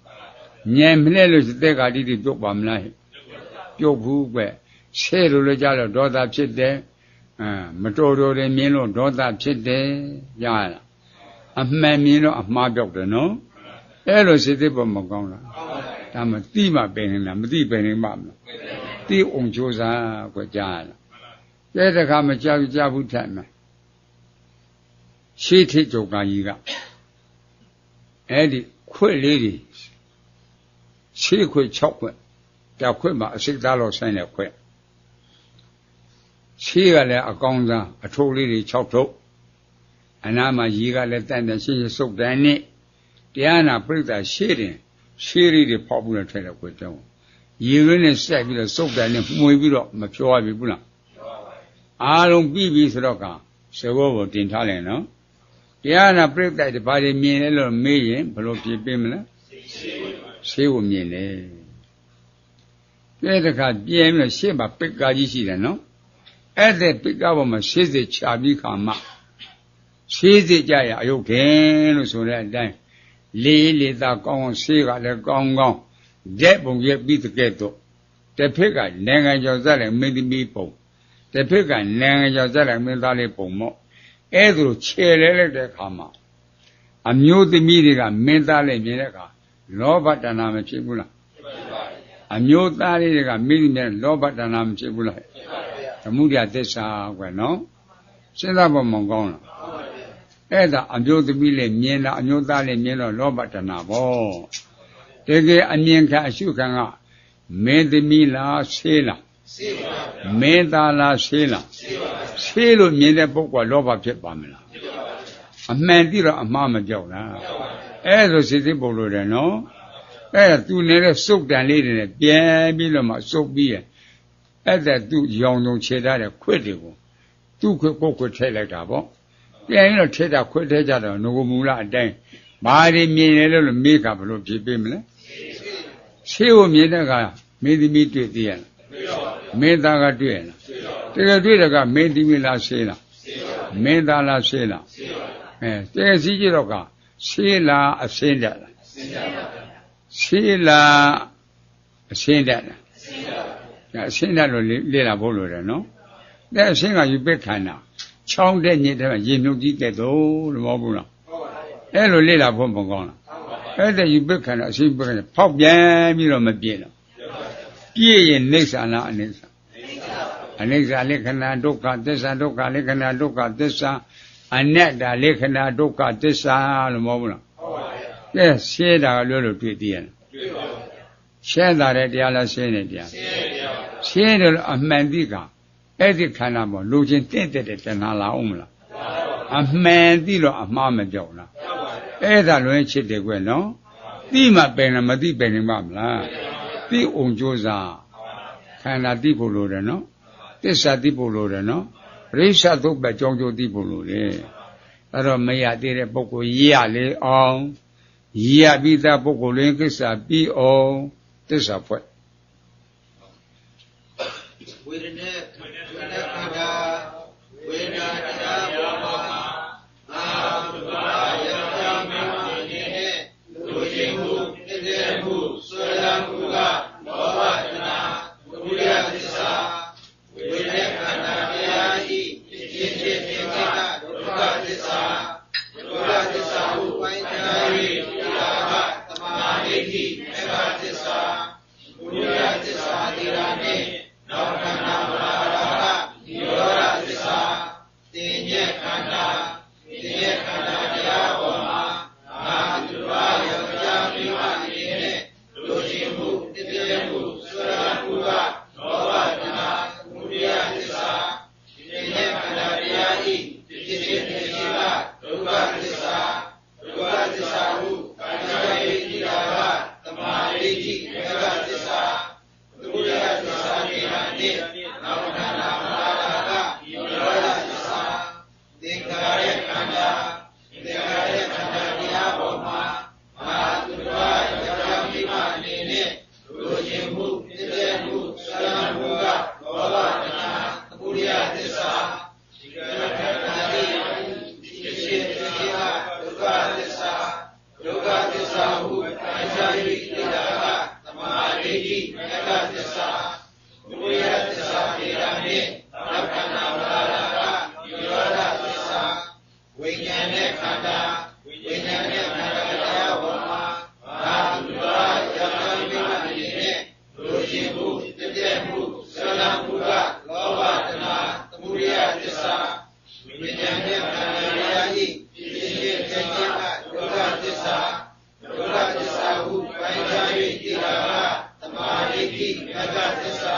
S2: ဉာဏ်မနဲ့လို့သက်ကတိတိပြုတ်ပါမလားပြုတ်ဘူးကွဆဲလို့လည်းကြားတော့ဒေါသဖြစ်တယ်မတော်တော်တယ်မြင်လို့ဒေါသဖြစ်တယ်ကြားရလားအမှန်မြင်တော့အမှားပြောက်တယ်နော်အဲ့လိုစိတ်ပေါ်မကောင်းလားဒါမှသိမှပင်နေတာမသိပင်နေမှမလားသိအောင်ကြိုးစားကွကြားရလားကဲတခါမကြောက်ကြဘူးထက်မယ်ရှေးထိကြုံကကြီးကအဲ့ဒီခွေလေးတွေရှေးခွေ6ခွေတောက်ခွေမှာအစိတ်သားလောက်ဆိုင်တဲ့ခွေရှေးကလည်းအကောင်းစားအထိုးလေးတွေ6ထုပ်အနားမှာရေကလည်းတန်တန်ရှင်းရှင်းစုပ်တန်းနဲ့တရားနာပြိဿရှေးတင်ရှေးလေးတွေဖောက်ပြီးတော့ထဲတဲ့ခွေတုံးရေရင်းနဲ့စိုက်ပြီးတော့စုပ်တန်းနဲ့မှုပြီးတော့မဖြောရပြီဘူးလားအားလုံးပြီးပြီဆိုတော့ကစဘောကိုတင်ထားလိုက်နော်တရားနာပြိဿတဘာတွေမြင်လဲလို့မေးရင်ဘယ်လိုဖြေပေးမလဲရှေးကိုမြင်တယ်ကဲတခါပြန်ပြီးတော့ရှေ့မှာပိက္ကာကြီးရှိတယ်နော်အဲ့ဒီပိက္ကာပေါ်မှာရှေးစစ်ချပြီးခါမှရှေးစစ်ကြရအယုတ်ခင်လို့ဆိုတဲ့အတိုင်းလေးသားကောင်းရှေးကလည်းကောင်းဓာတ်ပုံရဲ့ပြီးတဲ့ကဲ့သို့တစ်ဖက်ကနိုင်ငံကျော်စက်လည်းမင်းသမီးပုံတစ်ဖက်ကနိုင်ငံကျော်စက်လည်းမင်းသားလေးပုံမော့အဲ့ဒါလိုခြေလဲလိုက်တဲ့အခါမှာအမျိုးသမီးတွေကမင်းသားလေးမြင်တဲ့အခါလောဘတဏှာမဖြစ်ဘူးလားအမျိုးသားလေးတွေကမိမိနဲ့လောဘတဏှာမဖြစ်ဘူးလားသမုဒယသစ္စာကွယ်နော်စဉ်းစားဖို့မကောင်းလားအဲ့ဒါအမျိုးသမီးလေးမြင်တာအမျိုးသားလေးမြင်တော့လောဘတဏှာပေါ့တကယ်အမြင်ခံအရှုခံကမင်းသမီးလားဆေးလားမင်းသားလားဆေးလားဆေးလို့မြင်တဲ့ပုဂ္ဂိုလ်လောဘဖြစ်ပါမလားအမှန်သိတော့အမှားမကြောက်လားအဲ့ဒါစိတ်ပုံလို့တယ်နော်အဲ့ဒါသူနေတဲ့စုပ်တန်လေးတွေနဲ့ပြန်ပြီးတော့မှစုပ်ပြီးရအဲ့ဒါသူရောင်ုံခြေထားတဲ့ခွက်တွေကိုသူ့ခွက်ပုတ်ခွက်ထည့်လိုက်တာပေါ့ပြန်ပြီးတော့ထည့်တာခွက်ထည့်ကြတော့ငိုမူလအတိုင်းဘာတွေမြင်လဲလို့မေးကဘလို့ဖြေပေးမလဲဆေးကိုမြင်တဲ့ကမင်းသမီးတွေ့သေးရလားမင်းသားကတွေ့ရလားတကယ်တွေ့တဲ့ကမင်းသမီးလားဆေးလားမင်းသားလားဆေးလားတကယ်စီးကြတော့ကဆေးလားအစင်းတက်လားဆေးလားအစင်းတက်လားအစင်းတက်လို့လေ့လာဖို့လိုတယ်နော်တဲ့အစင်းကယူပက်ခန္ဓာချောင်းတဲ့ညစ်တဲ့ရေမြုပ်ကြီးတဲ့တော့လို့မဟုတ်ဘူးလားအဲ့လိုလေ့လာဖို့မကောင်းလားအဲ့ဒါယူပက်ခန္ဓာအစင်းပက်ခန္ဓာဖောက်ပြန်ပြီးတော့မပြည့်တော့ပြည့်ရင်နိစ္စလားအနိစ္စအနိစ္စလက္ခဏာဒုက္ခသစ္စာဒုက္ခလက္ခဏာဒုက္ခသစ္စာအနတ္တလက္ခဏာဒုက္ခသစ္စာလို့မဟုတ်ဘူးလားကဲရှင်းတာကလွတ်လို့တွေ့သေးရဲ့တွေ့ပါဘူးရှင်းတာတဲ့တရားလားရှင်းတဲ့တရားရှင်းတယ်လို့အမှန်သိကအဲ့ဒီခန္ဓာပေါ်လူချင်းတင့်တဲ့တဏှာလာအောင်မလားအမှန်သိလို့အမှားမကြောက်လားအဲ့ဒါလွင်ချစ်တယ်ကွနော်သိမှပင်လည်းမသိပင်နေမှာမလားသိအောင်ကြိုးစားခန္ဓာသိဖို့လိုတယ်နော်သစ္စာသိဖို့လိုတယ်နော်ပရိစ္ဆသုတ်ပဲကြောင်းကြိုးသိဖို့လိုတယ်အဲ့တော့မရသေးတဲ့ပုဂ္ဂိုလ်ရလေအောင် ရပြီးသားပုဂ္ဂိုလ်ရင်းကိစ္စပြီးအောင်သစ္စာဖွဲ့
S3: ဝေဒနာခန္ဓာဝေဒနာတရားပေါ်မှာအာသုဘယထာမင်းနေတဲ့လူချင်းမှုတည်တဲ့မှုဆွဲလန်းမှုကလောဘတဏှာဝိရိယသစ္စာဝေဒနာခန္ဓာတရားဤဖြစ်ဖြစ်သင်္ခါရဒုက္ခသစ္စာဒုက္ခသစ္စာဟုပိုင်းခြား၍ဒါကသမာဓိဋ္ဌိမေဃသစ္စာဝိရိယသစ္စာတရားနှင့်နောက်ခန္ဓာမလာတာကနိရောဓသစ္စာတင်ညက်ခန္ဓာတရားပေါ်မှာအာသုဘယောက်ျားမိန်းမနေတဲ့လူချင်းမှုတည်တဲ့မှုဆွဲလန်းမှုကလောဘတဏှာဝိရိယသစ္စာတင်ညက်ခန္ဓာတရားဤဖြစ်ဖြစ်သင်္ခါရဒုက္ခသစ္စာဟုပိုင်းခြား၍ဒီတာကသမာဓိဋ္ဌိမေဃသစ္စာဝိရိယသစ္စာတရားနှင့်နောက်ခန္ဓာမလာတာကနိရောဓသစ္စာသင်္ခါရခန္ဓာတရားပေါ်မှာအာသုဘယောက်ျားမိန်းမအနေနဲ့လူချင်းမှုတည်တဲ့မှုဆွဲလန်းမှုကလောဘတဏှာဝိရိယသစ္စာဒီကရခန္ဓာဤဖြစ်ဖြစ်သင်္ခါရဒုက္ခသစ္စာဟုပိုင်းခြား၍ဒီတာကသမာဓိဋ္ဌိမေဃသစ္စာဝိရိယသစ္စာတရားနှင့်နောက်ခန္ဓာမလာတာကနိရောဓသစ္စာဝိညာဉ်နဲ့ခန္ဓာတရားပေါ်မှာအာသုဘယောက်ျားမိန်းမနေတဲ့လူချင်းမှုတည်တဲ့မှုဆွဲလန်းမှုကလောဘတဏှာဝိရိယသစ္စာဝိညာဉ်နဲ့ခန္ဓာတရားဤဖြစ်ဖြစ်သင်္ခါရဒုက္ခသစ္စာဟုပိုင်းခြား၍ဒီတာကသမာဓိဋ္ဌိမေဃသစ္စာ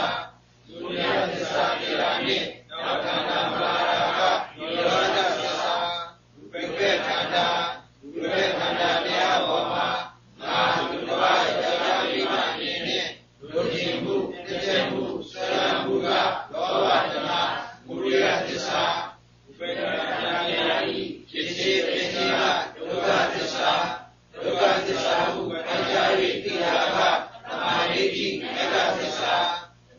S3: ဝိရိယသစ္စာတရားနှင့်နောက်ခန္ဓာမလာတာကနိရောဓသစ္စာဝိပက္ခန္ဓာတရားပေါ်မှာအာသုဘယောက်ျားမိန်းမအနေနဲ့လူချင်းမှုတည်တဲ့မှုဆွဲလန်းမှုကလောဘတဏှာဝိရိယသစ္စာဝိပက္ခန္ဓာတရားဤဖြစ်ဖြစ်သင်္ခါရဒုက္ခသစ္စာဟုပိုင်းခြား၍ဒီတာကသမာဓိဋ္ဌိမေဃသစ္စာ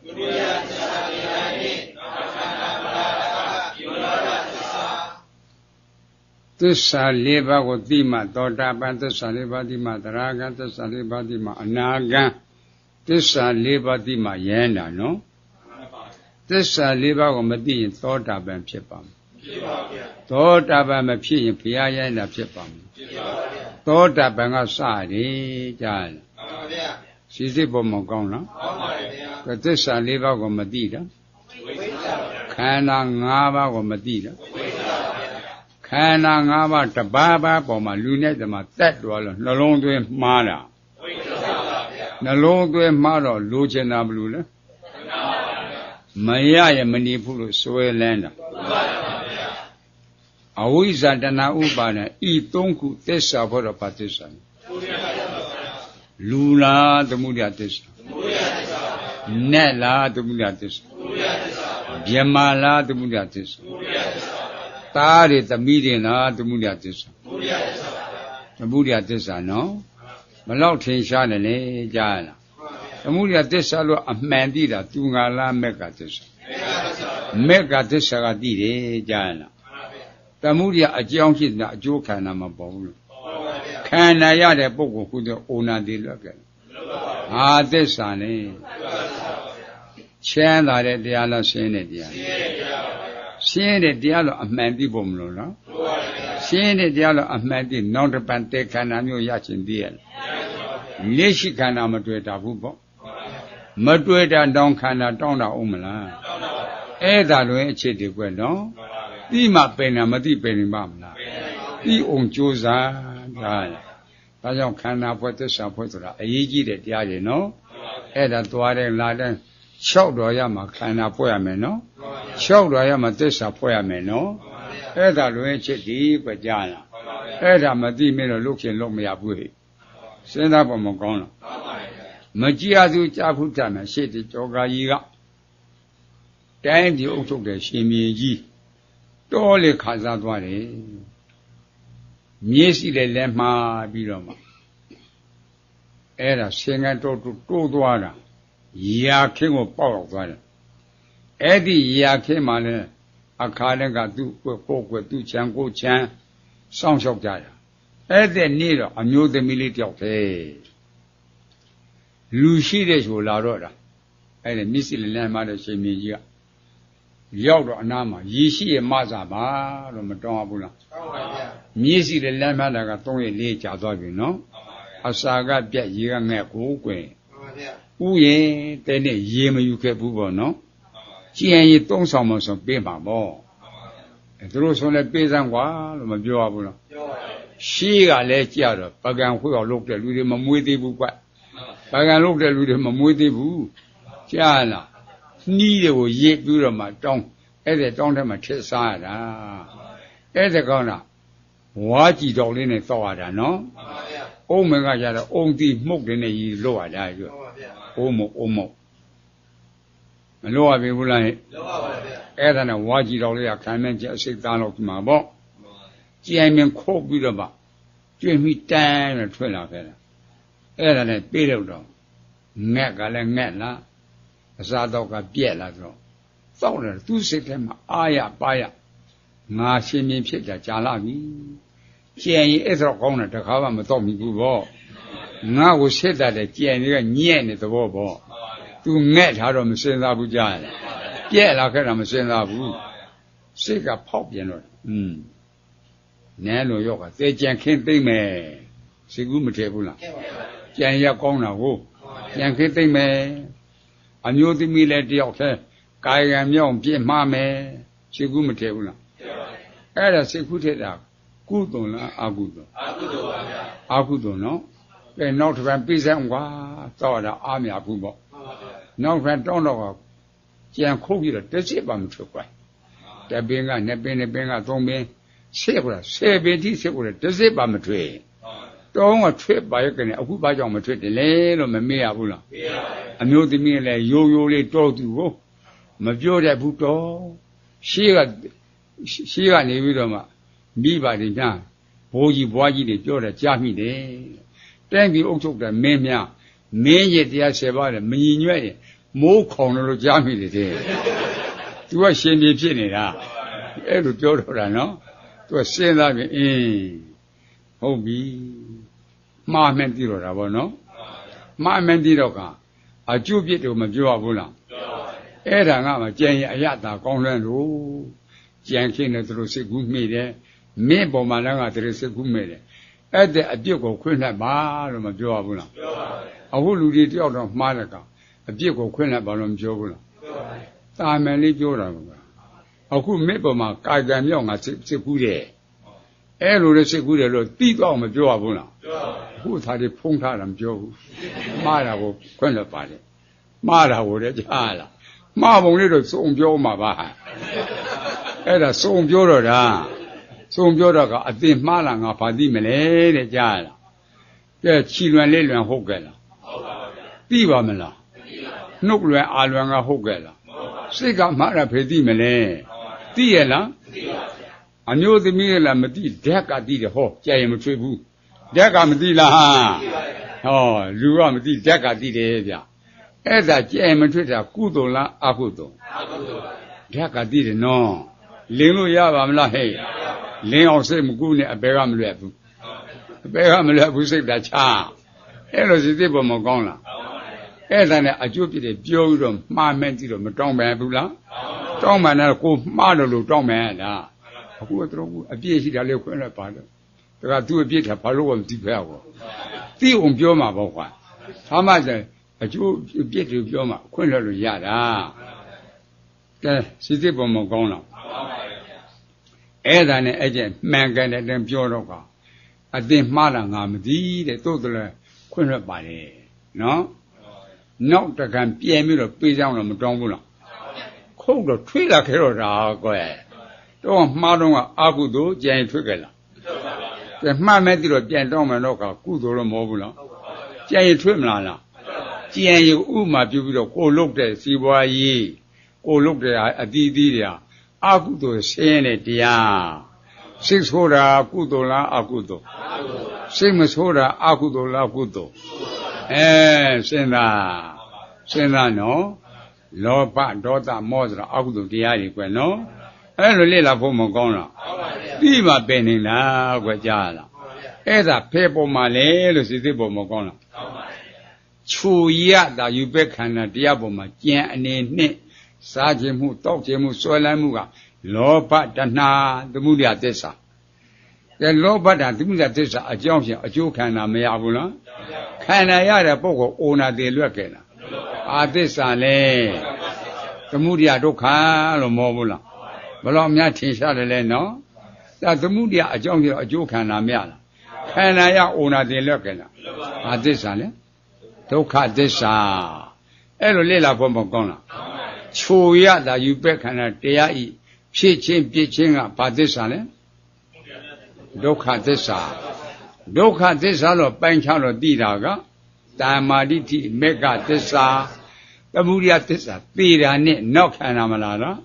S3: ဝိရိယသစ္စာတရားနှင့်နောက်ခန္ဓာမလာတာကနိရောဓသစ္စာ
S2: သစ္စာ၄ပါးကိုသိမှသောတာပန်သစ္စာ၄ပါးသိမှသရဂံသစ္စာ၄ပါးသိမှအနာဂံသစ္စာ၄ပါးသိမှယန္တာနော်သစ္စာ၄ပါးကိုမသိရင်သောတာပန်ဖြစ်ပါမယ်
S3: ဖြစ်ပါဗျာ
S2: သောတာပန်မဖြစ်ရင်ဘုရားယန္တာဖြစ်ပါမယ်
S3: ဖြစ်ပါဗျာ
S2: သောတာပန်ကစတယ်ကြားလား
S3: မှန်ပါဗျာ
S2: စီစစ်ပေါ်မကောင်းလား
S3: မှန်ပါတယ်ဗျာ
S2: သစ္စာ၄ပါးကိုမသိတာ
S3: ဝိဇ္ဇာ
S2: ခန္ဓာ၅ပါးကိုမသိတာ
S3: ဝိဇ္ဇာ
S2: ခန္ဓာ၅ပါးတစ်ပါးပါးပေါ်မှာလူနဲ့တမတက်သွားလို့နှလုံးသွင်းမှားတာ
S3: ဝိဇ္ဇာပါဗျာ
S2: နှလုံးသွင်းမှားတော့လိုချင်တာဘလို့လဲမရရမနေဘူးလို့စွဲလန်းတာအဝိဇ္ဇာတဏှာဥပါဒံဤသုံးခုသစ္စာဖို့တော့ဘာသစ္စာလဲလူလားသမုဒယသစ္စာနတ်လားသမုဒယသစ္စာဗျမလားသမုဒယသစ္စာသားတွေသမီးတွေလားသမုဒယသစ္စာသမုဒယသစ္စာနော်မလောက်ထင်ရှားတယ်လေကြားလားသမုဒယသစ္စာလို့အမှန်သိတာသူငါလားမက်ကသစ္စာမက်ကသစ္စာကသိတယ်ကြားလားသမုဒယအကြောင်းဖြစ်တာအကျိုးခန္ဓာမပေါ်ဘူးလို့ခန္ဓာရတဲ့ပုဂ္ဂိုလ်ခုသောအိုနာသေးလွတ်ကြတယ်ဟာသစ္စာနဲ့ချမ်းသာတဲ့တရားလားရှင်းတဲ့တရားရှင်းတဲ့တရားလို့အမှန်သိဖို့မလို့နော်ရှင်းတဲ့တရားလို့အမှန်သိနောက်တစ်ပံတေခန္ဓာမျိုးရချင်သေးရဲ့လက်ရှိခန္ဓာမတွေ့တာဘူးပေါ့မတွေ့တာတောင်းခန္ဓာတောင်းတာအောင်မလားအဲ့ဒါလိုရင်အခြေတည်ွက်နော်သိမှပင်တာမသိပင်ပါမလားသိအောင်ကြိုးစားဒါကြောင့်ခန္ဓာဖွဲ့သစ္စာဖွဲ့ဆိုတာအရေးကြီးတဲ့တရားတွေနော်အဲ့ဒါသွားတယ်လာတယ်6တော်ရမှာခန္ဓာဖွဲ့ရမယ်နော်6တော်ရမှာသစ္စာဖွဲ့ရမယ်နော်အဲ့ဒါလွင်ချစ်ဒီပဲကြားလားအဲ့ဒါမသိမင်းတော့လုခင်လုမရဘူးဟဲ့စဉ်းစားဖို့မကောင်းတော့မကြည်ရသူကြားဖူးတတ်မယ်ရှေ့ဒီကြောကာကြီးကတိုင်းဒီအုပ်ချုပ်တဲ့ရှင်မြေကြီးတော်လေခါစားသွားတယ်မြေစီလည်းလက်မှားပြီးတော့မှ အဲ့ဒါဆင်ကတိုးသွားတာရာခင်းကိုပေါက်သွားတယ်အဲ့ဒီရာခင်းမှလည်းအခါနဲ့ကသူ့ကိုယ်သူ့ချမ်းကိုချမ်းစောင့်ရှောက်ကြတာအဲ့ဒီနေ့တော့အမျိုးသမီးလေးတယောက်တည်းလူရှိတဲ့ဆိုလာတော့တာအဲ့ဒီမြစ်စီလမ်းမှာတဲ့ရှင်မင်းကြီးကရောက်တော့အနားမှာရေရှိရမစားပါတော့မတောင်းဘူးလားတောင်းပါဗျာမြစ်စီလမ်းမှာက3ရက်4ကြာသွားပြီနော်အစာကပြက်ရေကငဲ့ကိုကွယ်မှန်ပါဗျာဥယျင်တဲ့နဲ့ရေမယူခဲ့ဘူးပေါ့နော်ကြည်ရင်ရေ3ဆောင်မဆိုပေးပါပေါ့သူတို့ဆိုလည်းပေးစမ်းကွာလို့မပြောရဘူးလားပြောပါဘူးရှေးကလည်းကြတော့ပကံခွေးအောင်လုပ်တဲ့လူတွေမမွေးသေးဘူးကွပကံလုပ်တဲ့လူတွေမမွေးသေးဘူးကြားလားနှီးတွေကိုရစ်ပြီးတော့မှတောင်းအဲ့ဒီတောင်းထဲမှာထစ်စားရတာအဲ့ဒီကောင်းတာဝါကြည်တော်လေးနဲ့တောက်ရတာနော်မှန်ပါဗျာအုံးမကကြတော့အုံတီမှုတ်တယ်နဲ့ရီလို့ရတာကျွတ်မှန်ပါဗျာအုံးမလို့ရပြီဘူးလားဟဲ့လို့ပါပါဗျာအဲ့ဒါနဲ့ဝါကြည်တော်လေးကခံမဲ့ကျအစိတ်သားလို့ဒီမှာပေါ့ကြိုင်မင်းခိုးပြီးတော့မှကျွေးမိတန်းနဲ့ထွက်လာခဲ့တာအဲ့ဒါနဲ့ပြေးတော့ငှက်ကလည်းငှက်လားအစားတော့ကပြက်လာတော့စောက်တယ်သူ့စိတ်ထဲမှာအာရပါရငါရှင်မြင်ဖြစ်တာကြာလာပြီကြံရင်အဲ့တော့ကောင်းတယ်တခါမှမတော့မိဘူးပေါ့ငါ့ကိုဆက်တတ်တယ်ကြံတွေကညက်နေသဘောပေါ့သူငှက်ထားတော့မစင်စားဘူးကြားရတယ်ပြက်လာခဲ့တာမစင်စားဘူးစိတ်ကဖောက်ပြန်တော့နဲလို့ရောက်ကသေကြံခင်းသိမ့်မယ်စိတ်ကူးမထည့်ဘူးလားကြံရကောင်းတာဟုတ်ကြံခင်းသိမ့်မယ်အမျိုးသမီးလည်းတယောက်တည်းကာယကံမြောက်ပြည့်မှားမယ်စိတ်ကူးမထည့်ဘူးလားအဲ့ဒါစိတ်ကူးထည့်တာကုသိုလ်လားအကုသိုလ်အကုသိုလ်ပါဗျာအကုသိုလ်နော်ကဲနောက်တစ်ပတ်ပြီးစမ်းကွာတော့တာအားမရဘူးပေါ့နောက်တစ်ပတ်တောင်းတော့ကြံခုတ်ပြီးတော့တစ်စစ်ပါမထွက်ကွာတပင်းကနှစ်ပင်းနှစ်ပင်းကသုံးပင်းဆက်ကွာ10ပင်းထိဆက်ကွာတစ်စစ်ပါမထွက်တောင်းကထွက်ပါရဲ့ကနေအခုဘာကြောင့်မထွက်တယ်လဲလို့မမေ့ရဘူးလားမေ့ရပါဘူးအမျိုးသမီးလည်းရိုးရိုးလေးတောသူကိုမပြောတတ်ဘူးတော့ရှေးကနေပြီးတော့မှမိဘတွေညာဘိုးကြီးဘွားကြီးတွေပြောတယ်ကြားမိတယ်တိုင်းပြည်အုပ်ချုပ်တဲ့မင်းများမင်းရဲ့တရား10ပါးနဲ့မညီညွတ်ရင်မိုးခေါင်လို့ကြားမိတယ်တဲ့သူကရှင်ပြေဖြစ်နေတာအဲ့လိုပြောတော့တာနော်သူကစဉ်းစားပြီးဟုတ်ပြီမှားမှန်းသိတော့တာဗောနော်မှားမှန်းသိတော့ကအကျိုးပြစ်တို့မပြောရဘူးလားအဲ့ဒါကမှကြံရင်အရသာကောင်းလန်းလို့ကြံခင်းတယ်သူတို့စိတ်ကူးမိတယ်မင်းပေါ်မှာလည်းငါသူတို့စိတ်ကူးမိတယ်အဲ့တဲ့အပြစ်ကိုခွင့်လှက်ပါလို့မပြောရဘူးလားပြောပါဘူးအခုလူတွေတယောက်တော့မှားတယ်ကအပြစ်ကိုခွင့်လှက်ပါလို့မပြောဘူးလားပြောပါဘူးတာမန်လေးပြောတာပါအခုမင်းပေါ်မှာကာယကံမြောက်ငါစိတ်ကူးတယ်အဲ့လိုလေစိတ်ကူးတယ်လို့တိတော့မပြောရဘူးလားပြောပါဘူးအခုသားတွေဖုံးထားတာမပြောဘူးမှားတာကိုခွင့်လှက်ပါတယ်မှားတာကိုလည်းကြားလားမှားပုံလေးတော့စုံပြောမှာပါအဲ့ဒါစုံပြောတော့တာစုံပြောတော့ကအတင်မှားလာငါဘာသိမလဲတဲ့ကြားလားကဲခြီလွန်လေးလွန်ဟုတ်ကဲ့လားဟုတ်ပါဗျာသိပါမလားသိပါဗျာနှုတ်လွန်အာလွန်ကဟုတ်ကဲ့လားဟုတ်ပါစိတ်ကမှားတာဖေသိမလဲသိရလားသိပါဗျာအမျိုးသမီးလည်းမသိဓာတ်ကသိတယ်ဟောကြရင်မထွေးဘူးဓာတ်ကမသိလားဟာသိပါဗျာဟောလူကမသိဓာတ်ကသိတယ်ဗျာအဲ့ဒါကြရင်မထွေးတာကုသိုလ်လားအကုသိုလ်အကုသိုလ်ပါဓာတ်ကသိတယ်နော်လင်းလို့ရပါမလားဟဲ့လင်းအောင်စိတ်မကူးနဲ့အပေကမလွတ်ဘူးအပေကမလွတ်ဘူးစိတ်သာချအဲ့လိုစိတ်သိပေါ်မကောင်းလားအဲ့ဒါနဲ့အကျိုးပြည့်တယ်ပြောပြီးတော့မှားမှန်းကြည့်တော့မတောင်းပန်ဘူးလားတောင်းပန်တယ်ကိုမှားတယ်လို့တောင်းပန်ရတာအခုကတော့အပြည့်ရှိတာလေးခွင့်လိုက်ပါတော့ဒါကသူ့အပြည့်ထဘာလို့မသိဖဲ့ဘောသိအောင်ပြောမှာပေါ့ကွာဒါမှအကျိုးပြည့်တယ်ပြောမှာခွင့်လွှတ်လို့ရတာကဲစိတ်သိပေါ်မကောင်းလားအဲ့ဒါနဲ့အဲ့ကျမှန်ကန်တဲ့တင်ပြောတော့ကအတင်မှားတာငါမသိတဲ့သို့တော်လည်းခွင့်လွှတ်ပါလေနော်နောက်တကံပြန်ပြီးတော့ပေးကြောင်းတော့မတောင်းဘူးလားခုတ်တော့ထွေးလာခဲ့တော့တာကွယ်တော့မှားတော့ကအကုသိုလ်ကြံထွေးကြလားကဲမှားမဲ့ပြီးတော့ပြန်တောင်းမှတော့ကကုသိုလ်တော့မဟုတ်ဘူးလားကြံထွေးမလားကြံရဥမာပြုပြီးတော့ကိုလုတ်တဲ့စီပွားရေးကိုလုတ်တဲ့အတီးတီးတွေအကုသိုလ်ဆင်းတဲ့တရားစိတ်ဆိုတာကုသိုလ်လားအကုသိုလ်စိတ်မဆိုးတာအကုသိုလ်လားကုသိုလ် စဉ်းစားနော်လောဘဒေါသမောဟဆိုတာအကုသိုလ်တရားတွေကွယ်နော်အဲ့လိုလေ့လာဖို့မကောင်းလားပြီးမှပင်နေတာကွယ်ကြားလားအဲ့ဒါဖဲပေါ်မှာလေလို့စိတ်သိပေါ်မကောင်းလားခြူရတာယူပဲခန္ဓာတရားပေါ်မှာကြံအနေနဲ့စားခြင်းမှုတောက်ခြင်းမှုဆွဲလန်းမှုကလောဘတဏှာသမုဒယသစ္စာကဲလောဘတဏှာသမုဒယသစ္စာအကြောင်းဖြင့်အကျိုးခန္ဓာမရဘူးလားခန္ဓာရတဲ့ပုဂ္ဂိုလ်အိုနာတည်လွတ်ခဲ့လားအာသစ္စာလေသမုဒယဒုက္ခလို့မဟုတ်ဘူးလားဘယ်တော့များထင်ရှားတယ်လဲနော်ဒါသမုဒယအကြောင်းဖြင့်အကျိုးခန္ဓာမရလားခန္ဓာရအိုနာတည်လွတ်ခဲ့လားအာသစ္စာလေဒုက္ခသစ္စာအဲ့လိုလေ့လာဖို့မကောင်းလားခြူရတာယူပဲ့ခန္ဓာတရားဤဖြစ်ချင်းပြစ်ချင်းကဘာသစ္စာလဲဒုက္ခသစ္စာလို့ပိုင်းခြားလို့သိတာကတမ္မာဒိဋ္ဌိမေဃသစ္စာသမုဒယသစ္စာသိတာနဲ့နောက်ခန္ဓာမလားနော်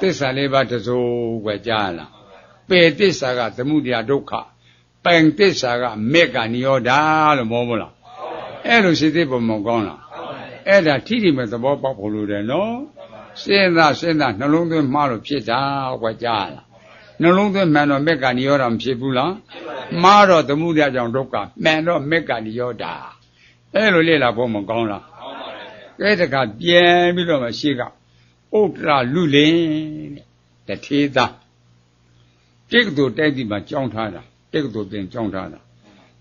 S2: သစ္စာလေးပါးတစိုးွယ်ကြားလားပေသစ္စာကသမုဒယဒုက္ခပိုင်သစ္စာကမေဃနိရောဓလို့မဟုတ်ဘူးလားအဲ့လိုစိတ်သိပုံမကောင်းလားအဲ့ဒါထိတိမဲ့သဘောပေါက်ဖို့လိုတယ်နော်စဉ်းစားနှလုံးသွင်းမှားလို့ဖြစ်တာကွာကြားလားနှလုံးသွင်းမှန်တော့မေဃနိရောဓမဖြစ်ဘူးလားမှားတော့သမုဒယကြောင့်ဒုက္ခမှန်တော့မေဃနိရောဓအဲ့လိုလေ့လာဖို့မကောင်းလားကဲတခါပြန်ပြီးတော့မှရှေ့ကဥဒ္ဒရာလူလင်တထေသာတိက္ကသိုလ်တိုက်တိမှာကြောင်းထားတာတိက္ကသိုလ်သင်ကြောင်းထားတာ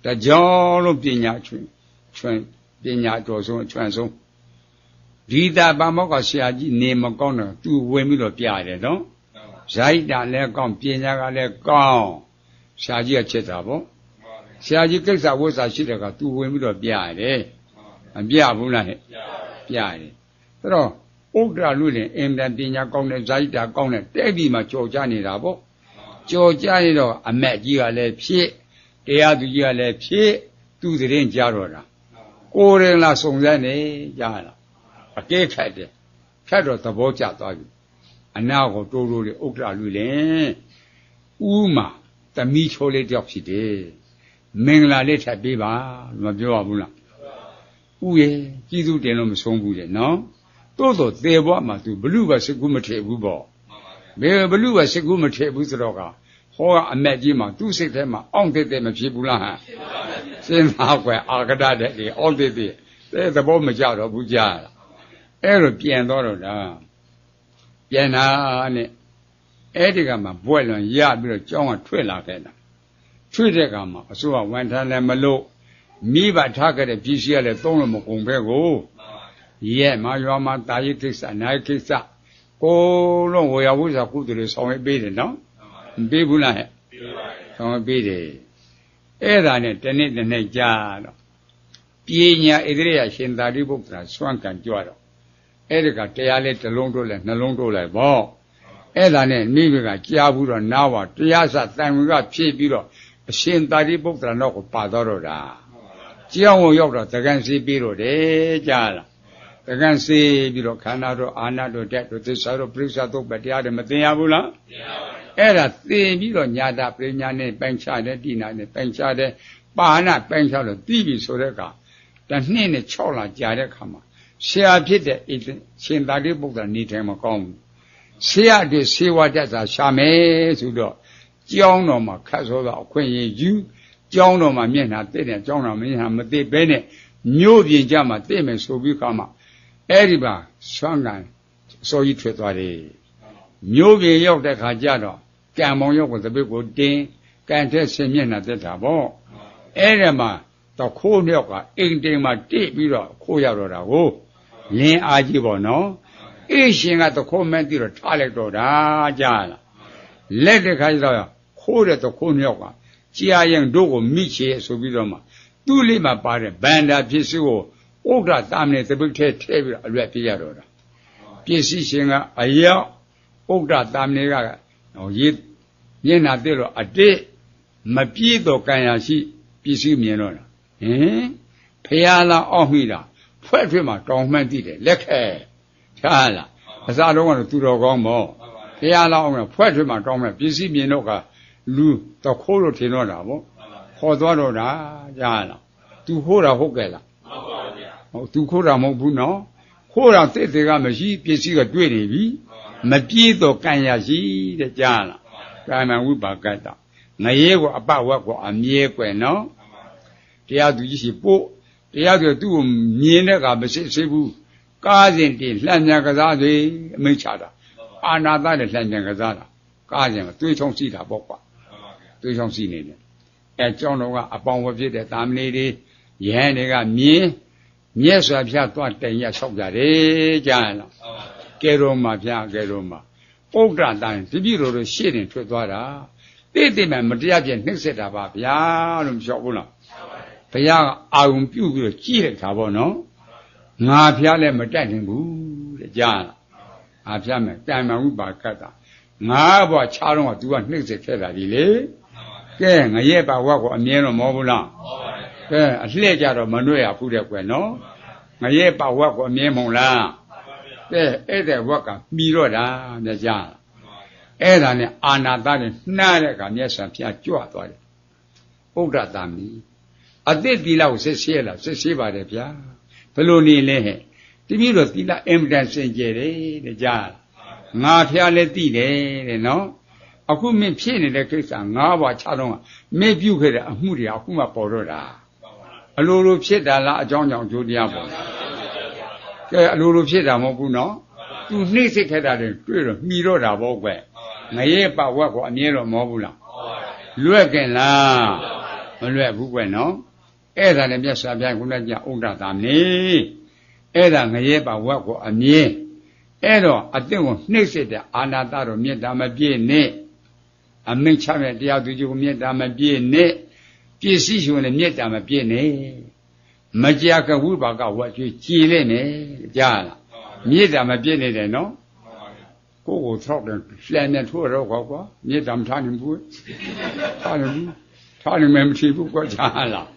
S2: ဒါကြောင့်လို့ပညာချွင်ပညာတော်ဆုံးအချွန်ဆုံးဒီတာပါမောကဆရာကြီးနေမကောင်းတော့သူဝင်ပြီးတော့ပြရတယ်နော်ဇာတိတာလည်းကောင်းပညာကလည်းကောင်းဆရာကြီးကချက်တာပေါ့ဆရာကြီးကိစ္စဝိဇ္ဇာရှိတဲ့ကသူဝင်ပြီးတော့ပြရတယ်မပြဘူးလားဟဲ့ပြရတယ်အဲ့တော့ဥဒ္ဒရာလူလည်းအင်တန်ပညာကောင်းတဲ့ဇာတိတာကောင်းတဲ့တဲ့ပြီးမှကြော်ကြနေတာပေါ့ကြော်ကြနေတော့အမက်ကြီးကလည်းဖြစ်တရားသူကြီးကလည်းဖြစ်သူသတင်းကြားတော့တာကိုယ်ရင်လာစုံစမ်းနေကြားလားအကဲခတ်တယ်ခတ်တော့သဘောကျသွားပြီအနာကိုတိုးတိုးလေးဥဒ္ဒရာလူလည်းဥမာသမီးချိုးလေးတယောက်ဖြစ်တယ်မင်္ဂလာလေးထပ်ပေးပါမပြောရဘူးလားဥရဲ့ကျေးဇူးတင်လို့မဆုံးဘူးတဲ့နော်တိုးတော့သေဘွားမှာသူဘလူပဲစကူမထည့်ဘူးပေါ့ဘလူပဲစကူမထည့်ဘူးဆိုတော့ကဟောကအမက်ကြီးမှာသူ့စိတ်ထဲမှာအောင့်တဲ့မဖြစ်ဘူးလားဟမ်စဉ်းစားကွယ်အာကတတဲ့လေအောင့်တဲ့သဘောမကြတော့ဘူးကြားလားအဲ့လိုပြန်တော့တာပြန်တာနဲ့အဲ့ဒီကမှဘွဲ့လွန်ရပြီးတော့ကျောင်းကထွက်လာခဲ့တာထွက်တဲ့ကမှအစိုးရဝန်ထမ်းလည်းမလို့မိဘထားခဲ့တဲ့ပြည်စည်းကလည်းသုံးလို့မကုန်ပဲကိုရဲ့မရွာမှာတာရိကိစ္စနိုင်ကိစ္စကိုလုံးဝရဝိဇ္ဇာကုသိုလ်တွေဆောင်ရွက်ပေးတယ်နော်မပေးဘူးလားဟဲ့ဆောင်ရွက်ပေးတယ်အဲ့ဒါနဲ့တနေ့ကြာတော့ပညာဣတိယရှင်သာရိပုတ္တရာစွမ်းကံကြွတော့အဲ့ဒီကတရားလေးတစ်လုံးတို့လဲနှလုံးတို့လိုက်ပေါ့အဲ့ဒါနဲ့မိဘကကြားဘူးတော့နားပါတရားစတန်ဝင်ကဖြည့်ပြီးတော့အရှင်သာရိပုတ္တရာတော့ကိုပါတော့တာကြောင်းကိုရောက်တော့တကန်စီပြီးတော့တယ်ကြားလားတကန်စီပြီးတော့ခန္ဓာတို့အာနာတို့တက်တို့သစ္စာတို့ပြိဿတို့တရားတွေမသိရဘူးလားသိရပါဘူးအဲ့ဒါသိပြီးတော့ညာတာပညာနဲ့ပိုင်းခြားတဲ့တိနာနဲ့ပိုင်းခြားတဲ့ပါဏပိုင်းခြားလို့သိပြီဆိုတဲ့ကတစ်နှစ်နဲ့6လကြာတဲ့ခါမှာဆရာဖြစ်တဲ့ရှင်သာရိပုတ္တရာနေထိုင်မကောင်းဘူးဆရာတွေဆေဝါတက်စာရှာမယ်ဆိုတော့ကျောင်းတော်မှာခတ်စောတော့အခွင့်အရေးယူကျောင်းတော်မှာမျက်နှာသိတဲ့ကျောင်းတော်မျက်နှာမသိဘဲနဲ့မြို့ပြင်ကြမှာသိမယ်ဆိုပြီးခါမှာအဲ့ဒီပါဆွမ်းကန်စောကြီးထွက်သွားတယ်မြို့ပြင်ရောက်တဲ့ခါကျတော့ကံမောင်ရောက်ကိုတပည့်ကိုတင်းကံတဲ့ဆင်မျက်နှာတက်တာပေါ့အဲ့ဒီမှာတော့ခိုးမြောက်ကအိမ်တိမ်မှာတိပြီးတော့ခိုးရတော့တာကိုလင်းအားကြီးပေါ့နော်အေးရှင်ကတခိုးမဲပြီးတော့ထားလိုက်တော့တာကြားလားလက်တဲ့ခါကျတော့ခိုးတဲ့တခိုးမြောက်ကကြာရင်တို့ကိုမိချေဆိုပြီးတော့မှသူ့လေးမှာပါတဲ့ဗန္ဒာပစ္စည်းကိုဥဒ္ဒတာမနဲ့တပိတ်ထဲထည့်ပြီးတော့အလွတ်ပြရတော့တာပစ္စည်းရှင်ကအရောက်ဥဒ္ဒတာမနဲ့ကရေးမျက်နှာသိတော့အတိမပြေတော့ကံရရှိပစ္စည်းမြင်တော့တာဖရာလာအောက်မိတာဖွဲ့ထွေးမှာတောင်းမှန်းသိတယ်လက်ခဲထားလားအစားလုံးကတော့သူတော်ကောင်းပေါ့ဖရာလာအောက်မှာဖွဲ့ထွေးမှာတောင်းမှန်းပစ္စည်းမြင်တော့ကလူတော့ခိုးလို့ထင်တော့တာပေါ့ခေါ်သွားတော့တာကြားလား သူခိုးတာဟုတ်ကဲ့လားဟုတ်သူခိုးတာမဟုတ်ဘူးနော်ခိုးတာတစ်တွေကမရှိပစ္စည်းကတွေ့နေပြီမပြေးတော့ကံရရှိတဲ့ကြားလားကာမဝိပါကတ္တငရဲကိုအပဝက်ကိုအမြဲကွယ်နော်တရားသူကြီးရှိပို့တရားသူသူ့ကိုမြင်တဲ့ကမစစ်ဆေးဘူးကားစဉ်တည်းလှမ်းမြန်ကစားစေအမိန့်ချတာအာနာသနဲ့လှမ်းမြန်ကစားတာကားစဉ်ကသွေးချောင်းစီးတာပေါ့ကွာသွေးချောင်းစီးနေတယ်အဲကျောင်းတော်ကအပေါင်းဝဖြစ်တဲ့တာမဏေတွေယဟန်တွေကမြင်မြတ်စွာဘုရားသွားတိုင်ရလျှောက်ကြတယ်ကြားရလားကဲတော်မှာဘုရားကဲတော်မှာပုဒ္ဒတန်တပည့်တော်တို့ရှေ့တင်ထွက်သွားတာတိမှမတရားပြည့်နှိမ့်ဆက်တာပါဗျာလို့မလျှောက်ဘူးလားဘုရားကအာရုံပြုပြီးတော့ကြည့်လိုက်တာပေါ့နော်ငါဘုရားလည်းမတတ်နိုင်ဘူးတဲ့ကြားလားငါဘုရားမယ်တန်မဝိပါကတ္တငါဘွားခြားတော့က तू ကနှိမ့်ဆက်ခဲ့တာဒီလေကဲငရဲပါဝတ်ကိုအမြဲတော့မဟုတ်ဘူးလားကဲအလှည့်ကြတော့မနှွဲ့ရဘူးတဲ့ကွယ်နော်ငရဲပါဝတ်ကိုအမြဲမဟုတ်လားကဲအဲ့တဲ့ဝတ်ကပြီးတော့တာမြတ်ကြားအဲ့ဒါနဲ့အာနာသနဲ့နှားတဲ့ကမြတ်စွာဘုရားကြွသွားတယ်ဥဒ္ဒတာမီအတိတ်သီလကိုစစ်ဆေးလားစစ်ဆေးပါတယ်ဗျာဘယ်လိုနေလဲဟဲ့တပည့်တော်သီလအင်မတန်စင်ကြယ်တယ်တဲ့ကြားငါဖျားလည်းသိတယ်တဲ့နော်အခုမင်းဖြစ်နေတဲ့ကိစ္စ၅ပါးခြားတော့မင်းပြုခဲ့တဲ့အမှုတွေအခုမှပေါ်တော့တာအလိုလိုဖြစ်တာလားအကြောင်းကြောင့်အကျိုးတရားပေါ်ကဲအလိုလိုဖြစ်တာမဟုတ်ဘူးနော်သူနှိမ့်စစ်ခဲ့တာတွေတွေ့တော့မှီတော့တာပေါ့ကွငရဲပဝတ်ကိုအမြဲတော့မဟုတ်ဘူးလားလွယ်ကင်လားမလွယ်ဘူးကွနော်အဲ့ဒါလည်းမြတ်စွာဘုရားခုနကဥဒ္ဒတာနေအဲ့ဒါငရဲပဝတ်ကိုအမြဲအဲ့တော့အသင့်ကိုနှိမ့်စစ်တဲ့အာနာတတော်မေတ္တာမပြည့်နဲ့အမိန့်ချမဲ့တရားသူကြီးကိုမေတ္တာမပြည့်နဲ့ပြည့်စည်ရှင်လည်းမေတ္တာမပြည့်နဲ့မကြာကဝိပါကဝတ်ကျွေးကြည်လိုက်နဲ့ကြားလားမေတ္တာမပြည့်နေတယ်နော်ကိုယ်ကိုထောက်တယ်လှမ်းနေထိုးတော့ကွာမေတ္တာမထားနိုင်ဘူးထားနိုင်ဘူးထားနိုင်မယ်မရှိဘူးကွာကြားလား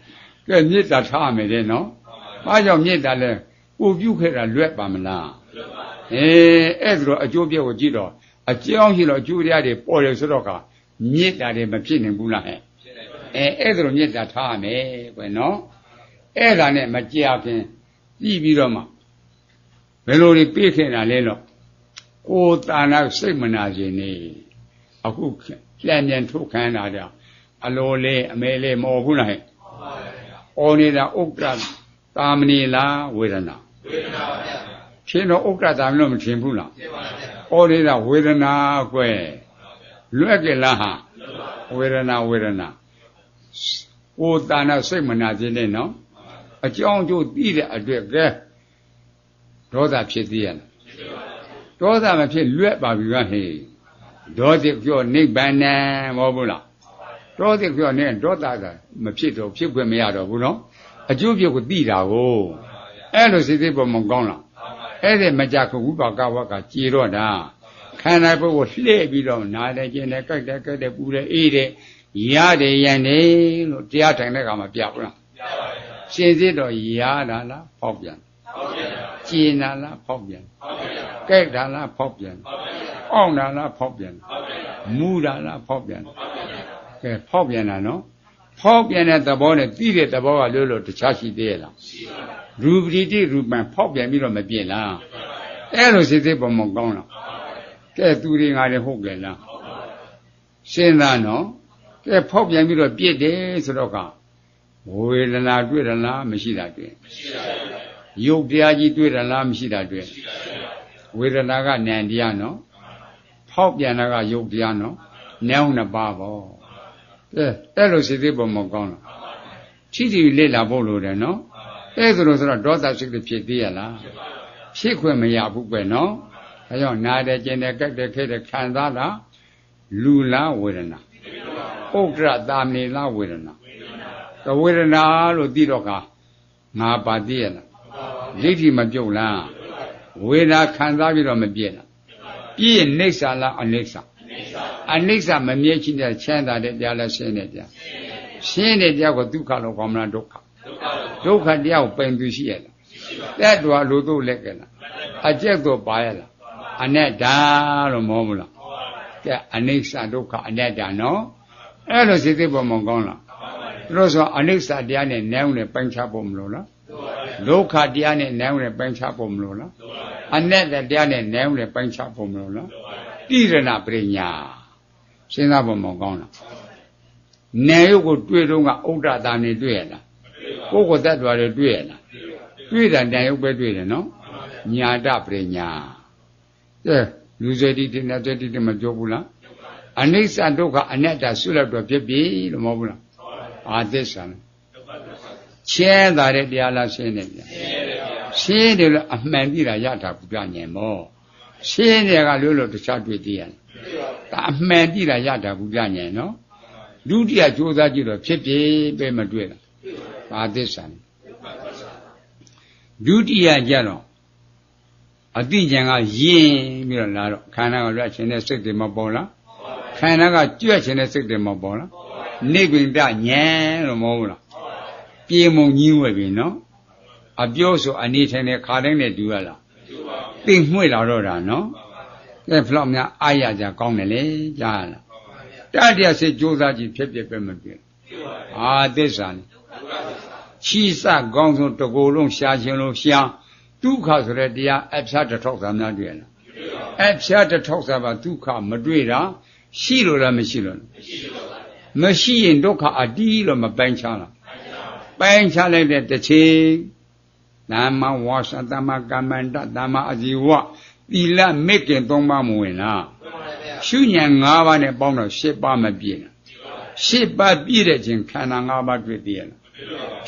S2: ကဲမေတ္တာထားမယ်တဲ့နော်အားကြောင့်မေတ္တာလဲကိုပြုခဲ့တာလွတ်ပါမလားအဲ့ဒါတော့အကျိုးပြည့်ကိုကြည့်တော့အကြောင်းရှိတော့အကျိုးတရားတွေပေါ်တယ်ဆိုတော့ကမေတ္တာတွေမဖြစ်နိုင်ဘူးလားဟဲ့အဲ့ဒါတော့မေတ္တာထားရမယ်ကွယ်နော်အဲ့ဒါနဲ့မကြာခင်ပြီးပြီးတော့မှဘယ်လိုတွေပြေးခင်တာလဲတော့ကိုယ်တာနာစိတ်မနာခြင်းနေအခုလျှံမြန်ထုတ်ခံတာကြအလိုလေးအမဲလေးမဟုတ်ဘူးလားဟဲ့အော်နေတာဥက္ကဋ္ဌတာမဏေလားဝေဒနာပါဗျာထင်တော့ဥက္ကဋ္ဌတာမလို့မထင်ဘူးလားထင်ပါဗျာအော်နေတာဝေဒနာကွယ်လွတ်ကြလားဟာဝေဒနာကိုယ်တာနာစိတ်မနာခြင်းနဲ့နော်အကြောင်းကျိုးသိတဲ့အတွက်ကဲဒေါသဖြစ်သေးရလားဒေါသမဖြစ်လွတ်ပါပြီကဟေးဒေါသပြောနိဗ္ဗာန်မဟုတ်ဘူးလားဒေါသပြောနေဒေါသကမဖြစ်တော့ဖြစ်ခွင့်မရတော့ဘူးနော်အကျိုးပြုကိုသိတာကိုအဲ့လိုစိတ်သိပေါ်မကောင်းလားအဲ့ဒီမကြခဝိပါကဝကကြေတော့တာခန္ဓာပုဂ္ဂိုလ်လှည့်ပြီးတော့နားတယ်ကျင်တယ်ကြိုက်တယ်ကြိုက်တယ်ပူတယ်အေးတယ်ရတယ်ရန်တယ်လို့တရားထိုင်တဲ့အခါမှာပြဘူးလားပြပါဘူးရှင်စစ်တော့ရတာလားဖောက်ပြန်ကျင်တာလားဖောက်ပြန်ကြိုက်တာလားဖောက်ပြန်အောင့်တာလားဖောက်ပြန်မူတာလားဖောက်ပြန်ကဲဖောက်ပြန်တာနော်ဖောက်ပြန်တဲ့သဘောနဲ့သိတဲ့သဘောကလို့တခြားရှိသေးရဲ့လားရူပတိတိရူပံဖောက်ပြန်ပြီးတော့မပြည့်လားအဲ့လိုစိတ်စိတ်ပေါ်မကောင်းလားကဲသူတွေငါတွေဟုတ်ကြလားစဉ်းစားနော်ကဲဖောက်ပြန်ပြီးတော့ပြည့်တယ်ဆိုတော့ကဝေဒနာတွေ့တယ်လားမရှိတာတွေ့မရှိပါဘူးယုတ်တရားကြီးတွေ့တယ်လားမရှိတာတွေ့မရှိပါဘူးဝေဒနာကဉာဏ်တရားနော်ဖောက်ပြန်တာကယုတ်တရားနော်ဉာဏ်နှစ်ပါးပေါ့ကဲအဲ့လိုစိတ်စိတ်ပေါ်မကောင်းလားထိတိလေ့လာဖို့လိုတယ်နော်အဲ့ဒါလို့ဆိုတော့ဒေါသစိတ်ဖြစ်သေးရလားဖြစ်ခွင့်မရဘူးပဲနော်ဒါကြောင့်နာတယ်ကျင်တယ်ကြိုက်တယ်ခဲတယ်ခံစားတာလူလားဝေဒနာဥက္ကဋ္ဌတာမဏေလားဝေဒနာဝေဒနာလို့သိတော့ကငါပါသိရလားဒိဋ္ဌိမပြုတ်လားဝေဒနာခံစားပြီးတော့မပြည့်လားပြည့်နိစ္စလားအနိစ္စအနိစ္စမမြဲချင်းတဲ့ချမ်းသာတဲ့တရားလားရှင်းတဲ့တရားရှင်းတဲ့တရားကိုဒုက္ခလို့ခေါ်မလားဒုက္ခဒုက္ခတရားကိုပင်သူရှိရလားတဲ့တော်လူတို့လက်ကလားအကျက်တော့ပါရလားအနတ္တလို့မဟုတ်ဘူးလားကဲအနိစ္စဒုက္ခအနတ္တနော်အဲ့လိုစိတ်သိပေါ်မကောင်းလား လို့ဆိုအနိစ္စတရားနဲ့နည်းနဲ့ပိုင်းခြားဖို့မလို့လားဒုက္ခတရားနဲ့နည်းနဲ့ပိုင်းခြားဖို့မလို့လားအနတ္တတရားနဲ့နည်းနဲ့ပိုင်းခြားဖို့မလို့လားတိရဏပရိညာစဉ်းစားဖို့မကောင်းလားနေရုပ်ကိုတွေ့တော့ကဥဒ္ဒတာနဲ့တွေ့ရလားကိုယ်ကိုယ်တတ်တော်တွေတွေ့ရလားတွေ့တာနေရုပ်ပဲတွေ့တယ်နော်ညာတပရိညာကဲလူစေတိတိနဲ့စေတိမပြောဘူးလားအနိစ္စဒုက္ခအနတ္တဆွလို့တော့ဖြစ်ပြီလို့မဟုတ်ဘူးလားအာသစ္စာရှင်းတာတဲ့တရားလားရှင်းတယ်ဗျာရှင်းတယ်လို့အမှန်သိတာရတာဘုရားဉာဏ်မောရှင်းတယ်ကလို့တခြားတွေ့သေးရတယ်ဒါအမှန်သိတာရတာဘုရားဉာဏ်နော်ဒုတိယကြိုးစားကြည့်တော့ဖြစ်ပြီပဲမတွေ့တာအာသစ္စာဒုတိယကြတော့အတိဉာဏ်ကယဉ်ပြီးတော့လာတော့ခန္ဓာကလွတ်ခြင်းနဲ့စိတ်တွေမပေါ်လားခန္ဓာကကြွက်ခြင်းနဲ့စိတ်တွေမပေါ်လားနိဗ္ဗိန္ဒဉာဏ်လို့မဟုတ်လားပြေမုံကြီးဝဲပြီနော်အပြောဆိုအနေထိုင်တဲ့ခါတိုင်းနဲ့တူရလားသိမွှေ့လာတော့တာနော်ကဲဘလောက်များအားရကြကောင်းတယ်လေကြားလားတတရားစိတ်ကြိုးစားကြည့်ဖြစ်ဖြစ်ပဲမပြေအာသစ္စာချီစကောင်းဆုံးတကူလုံးရှားခြင်းလို့ရှားဒုက္ခဆိုတဲ့တရားအဖြာတစ်ထောက်သာများတွေ့လားအဖြာတစ်ထောက်သာပါဒုက္ခမတွေ့တာရှိလို့လားမရှိလို့မရှိရင်ဒုက္ခအတီးလို့မပိုင်းခြားလားပိုင်းခြားလိုက်တဲ့တစ်ချိန်သမ္မာဝါစာသမ္မာကမ္မန္တသမ္မာအာဇီဝသီလမေတ္တာ၃ပါးမဝင်လားရှုဉဏ်၅ပါးနဲ့ပေါင်းတော့၈ပါးမပြည့်လား၈ပါးပြည့်တဲ့ချိန်ခန္ဓာ၅ပါးတွေ့သေးရလား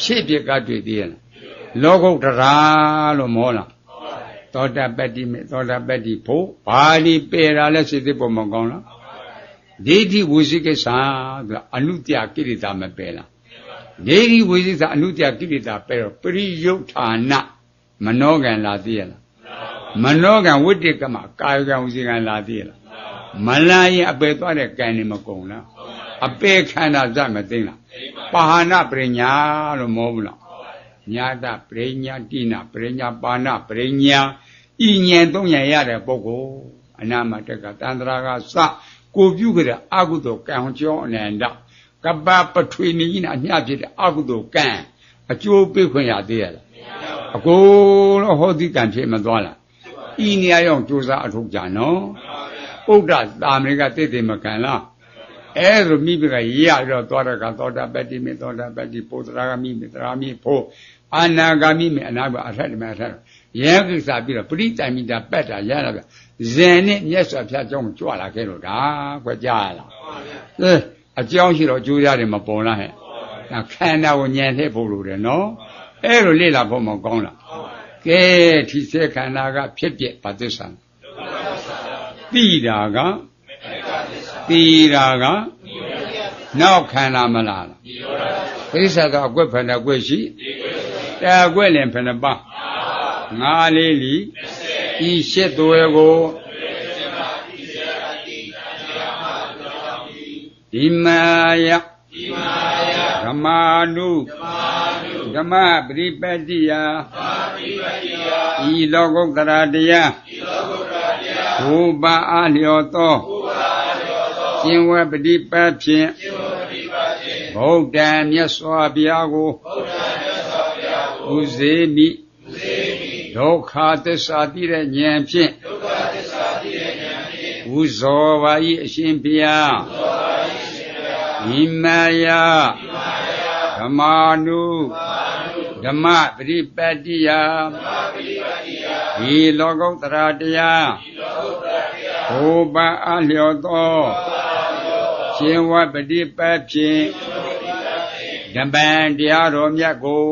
S2: ရှစ်ပြကတွေ့သေးရလားလောကုတ္တရာလို့မောလားသောတာပတ္တိမေသောတာပတ္တိဖို့ဘာလီပေတာလဲစိတ်သိဖို့မကောင်းလားဒိဋ္ဌိဝိသိကိစ္စဆိုတာအနုတ္တကိရိတာမပယ်လားဒိဋ္ဌိဝိသိကိစ္စအနုတ္တကိရိတာပယ်တော့ပရိယုဋ္ဌာနမနောကံလာသေးရလားမနောကံဝိတ္တကမကာယကံဝစီကံလာသေးရလားမလာရင်အပယ်သွားတဲ့ကံနေမကုန်လားအပယ်ခန္ဓာဇမသိလားပါဟနာပရိညာလို့မောဘူးလားညာတပရိညာတိနာပရိညာပါဏပရိညာဤဉာဏ်သုံးဉာဏ်ရတဲ့ပုဂ္ဂိုလ်အနာမတကတန္တရာကစကိုပြုကြတဲ့အကုသိုလ်ကံကြောအနန္တကပ္ပပထွေနိနာအမျှဖြစ်တဲ့အကုသိုလ်ကံအကျိုးပေးခွင့်ရသေးရလားအကုန်လုံးဟောတိကံဖြစ်မသွားလားဤနေရာရောက်ကြိုးစားအထုတ်ကြနော်ဥဒ္ဒသာမဏေကတိတ်တိမကံလားအဲ့လိုမိဘကရတော့သွားတဲ့ကသောတာပတ္တိမေသောတာပတ္တိပုတ္တရာဂမိမေသရာမိဖို့အနာဂါမိမေအနာဂါအထက်တမေအထက်ရဲကိစ္စပြီးတော့ပရိတိုင်မိတာပက်တာရတာဗျဇန်နဲ့မြတ်စွာဘုရားကြောင့်ကြွလာခဲ့လို့ဒါကွကြားရလားအကြောင်းရှိတော့ကြိုးရတယ်မပေါ်လားဟဲ့ခန္ဓာကိုညံထည့်ဖို့လိုတယ်နော်အဲ့လိုလေ့လာဖို့မကောင်းလားကဲထိစေခန္ဓာကဖြစ်ပြပါသစ္စာသိတာကသိတာကနောက်ခန္ဓာမလားသစ္စာကအကွက်ဖဏကွက်ရှိတာကွက်လည်းဖဏပါငါလေးလီဤရှစ်သွဲကိုဒီမာယဓမ္မာနုဓမ္မပရိပတ္တိယဤလောကုတ္တရာတရားဘုပ္ပအားလျော်သောရှင်ဝပฏิပတ်ဖြင့်ဗုဒ္ဓံမြတ်စွာဘုရားကိုဥစေမိဒုက္ခသစ္စာသိတဲ့ဉာဏ်ဖြင့်ဥဇောပါ၏အရှင်ဘုရားဣမယဓမ္မာနုဓမ္မပရိပတ္တိယဒီလောကုတ္တရာတရားဘုပ္ပအားလျော်သောရှင်ဝပฏิပတ်ဖြင့်ဓမ္မတရားတော်မြတ်ကို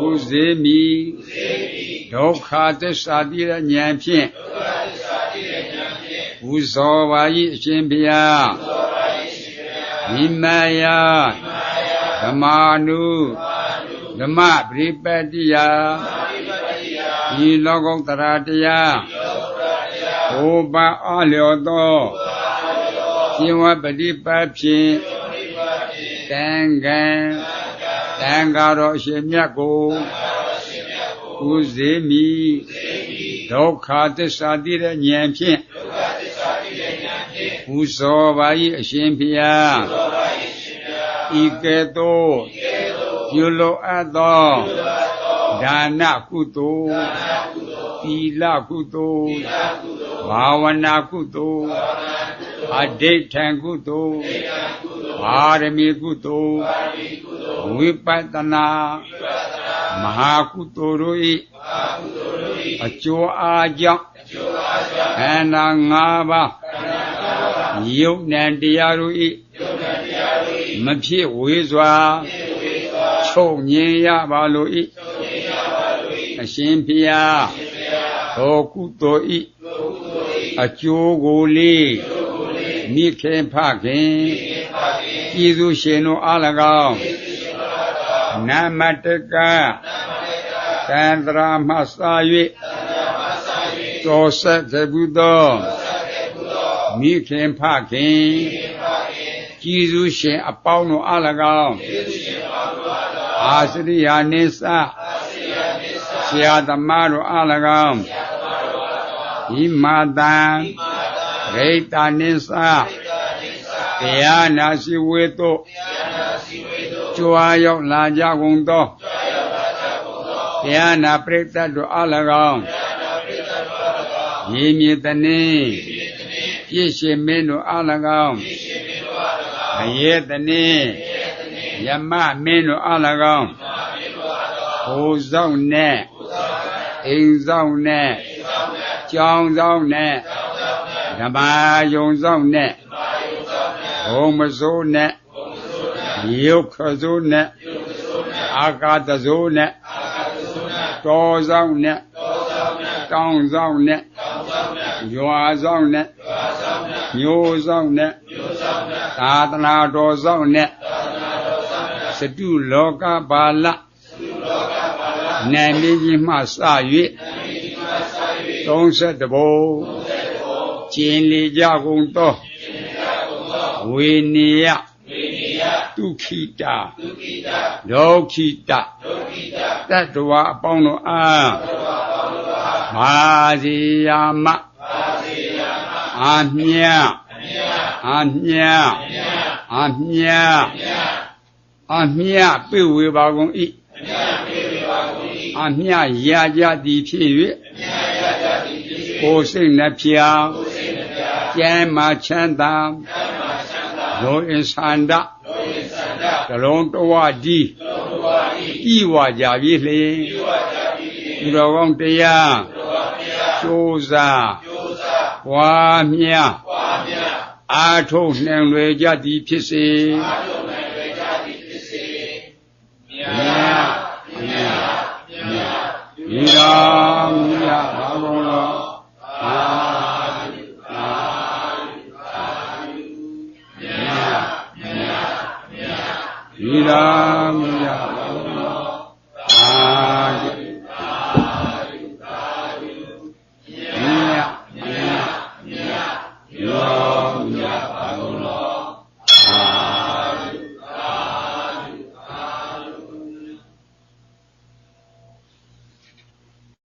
S2: ဥစေမိဒုက္ခသစ္စာသိတဲ့ဉာဏ်ဖြင့်ဥဇောပါ၏အရှင်ဘုရားဣမယဓမ္မာနုဓမ္မပရိပတ္တိယဒီလောကုတ္တရာတရားဘုပ္ပအားလျော်သောရှင်ဝပฏิပတ်ဖြင့်တန်ခံတန်ဃာတော်အရှင်မြတ်ကိုဥစေမိဒုက္ခသစ္စာသိတဲ့ဉာဏ်ဖြင့်ဥဇောပါ၏အရှင်ဘုရားဣ ဤကဲ့သို့ပြုလိုအပ်သောဒါနကုသိုလ်သီလကုသိုလ်ဘာဝနာကုသိုလ်အဋိဌံကုသိုလ်ပါရမီကုသိုလ်ဝိပဿနာမဟာကုသိုလ်တို့၏အကျိုးအားကြောင့်ခန္ဓာ၅ပါးယုတ်နံတရားတို့၏မဖြစ်ဝေစွာချုပ်ငြိမ်းရပါလို၏အရှင်ဘုရားသောကုသိုလ်၏အကျိုးကိုလေးမိခင်ဖခင်ကျေးဇူးရှင်တို့အား၎င်းနမတကသန္တရာမစ၍တော်ဆက်ခဲ့ဘူးသောမိခင်ဖခင်ကျေးဇူးရှင်အပေါင်းတို့အား၎င်းအာစရိယာနိစ္စဆရာသမားတို့အား၎င်းဤမာတံရိတ္တနိစ္စတရားနာစီဝေတုကြွားရောက်လာကြကုန်သောတရားနာပရိသတ်တို့အား၎င်းရေမြေတနည်းပြည့်ရှင်မင်းတို့အား၎င်းအယေတနည်းယမမင်းတို့အား၎င်းဘိုးဆောင်နဲ့အိမ်ဆောင်နဲ့ကျောင်းဆောင်နဲ့ဓမ္မယုံဆောင်နဲ့ဘုံမစိုးနဲ့ရုပ်ခစိုးနဲ့အာကာသစိုးနဲ့တော်ဆောင်နဲ့တောင်းဆောင်နဲ့ရွာဆောင်နဲ့မျိုးဆောင်နဲ့သာသနာတော်ဆောင်နဲ့စတုလောကပါဠနာမည်ကြီးမှစ၍31ဘုံကျင်လေကြကုန်သောဝေနေယဒုခိတဒုက္ခိတတတ္တဝါအပေါင်းတို့အားမာစီယာမအာမြအာမြအာမြအာမြပြေဝေပါကုန်၏အာမြရာကြသည်ဖြစ်၍ကိုယ်စိတ်နှဖျားကျမ်းမာချမ်းသာလောအင်္ဆန္ဒကလုံးတဝတိဤဝါကြပြီလျင်ဒီတော်ကောင်းတရားကျိုးစားပွားများအာထုတ်နှံလွယ်ကြသည်ဖြစ်စေဤတော်မြတ်ဘာကုန်လောဤတော်